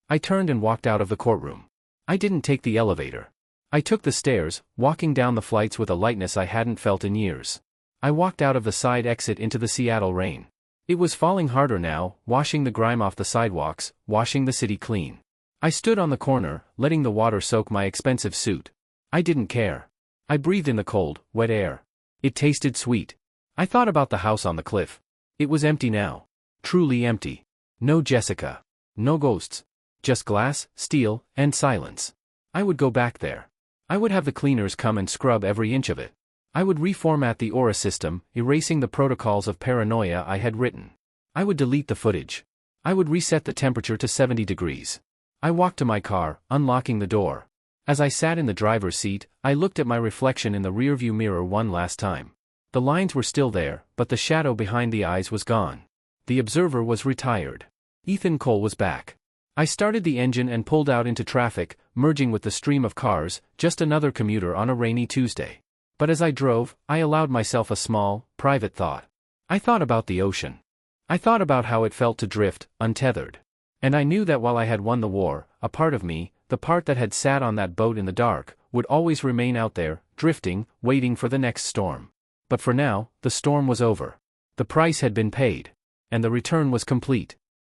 I turned and walked out of the courtroom. I didn't take the elevator. I took the stairs, walking down the flights with a lightness I hadn't felt in years. I walked out of the side exit into the Seattle rain. It was falling harder now, washing the grime off the sidewalks, washing the city clean. I stood on the corner, letting the water soak my expensive suit. I didn't care. I breathed in the cold, wet air. It tasted sweet. I thought about the house on the cliff. It was empty now. Truly empty. No Jessica. No ghosts. Just glass, steel, and silence. I would go back there. I would have the cleaners come and scrub every inch of it. I would reformat the aura system, erasing the protocols of paranoia I had written. I would delete the footage. I would reset the temperature to 70 degrees. I walked to my car, unlocking the door. As I sat in the driver's seat, I looked at my reflection in the rearview mirror one last time. The lines were still there, but the shadow behind the eyes was gone. The observer was retired. Ethan Cole was back. I started the engine and pulled out into traffic, merging with the stream of cars, just another commuter on a rainy Tuesday. But as I drove, I allowed myself a small, private thought. I thought about the ocean. I thought about how it felt to drift, untethered. And I knew that while I had won the war, a part of me, the part that had sat on that boat in the dark, would always remain out there, drifting, waiting for the next storm. But for now, the storm was over. The price had been paid. And the return was complete.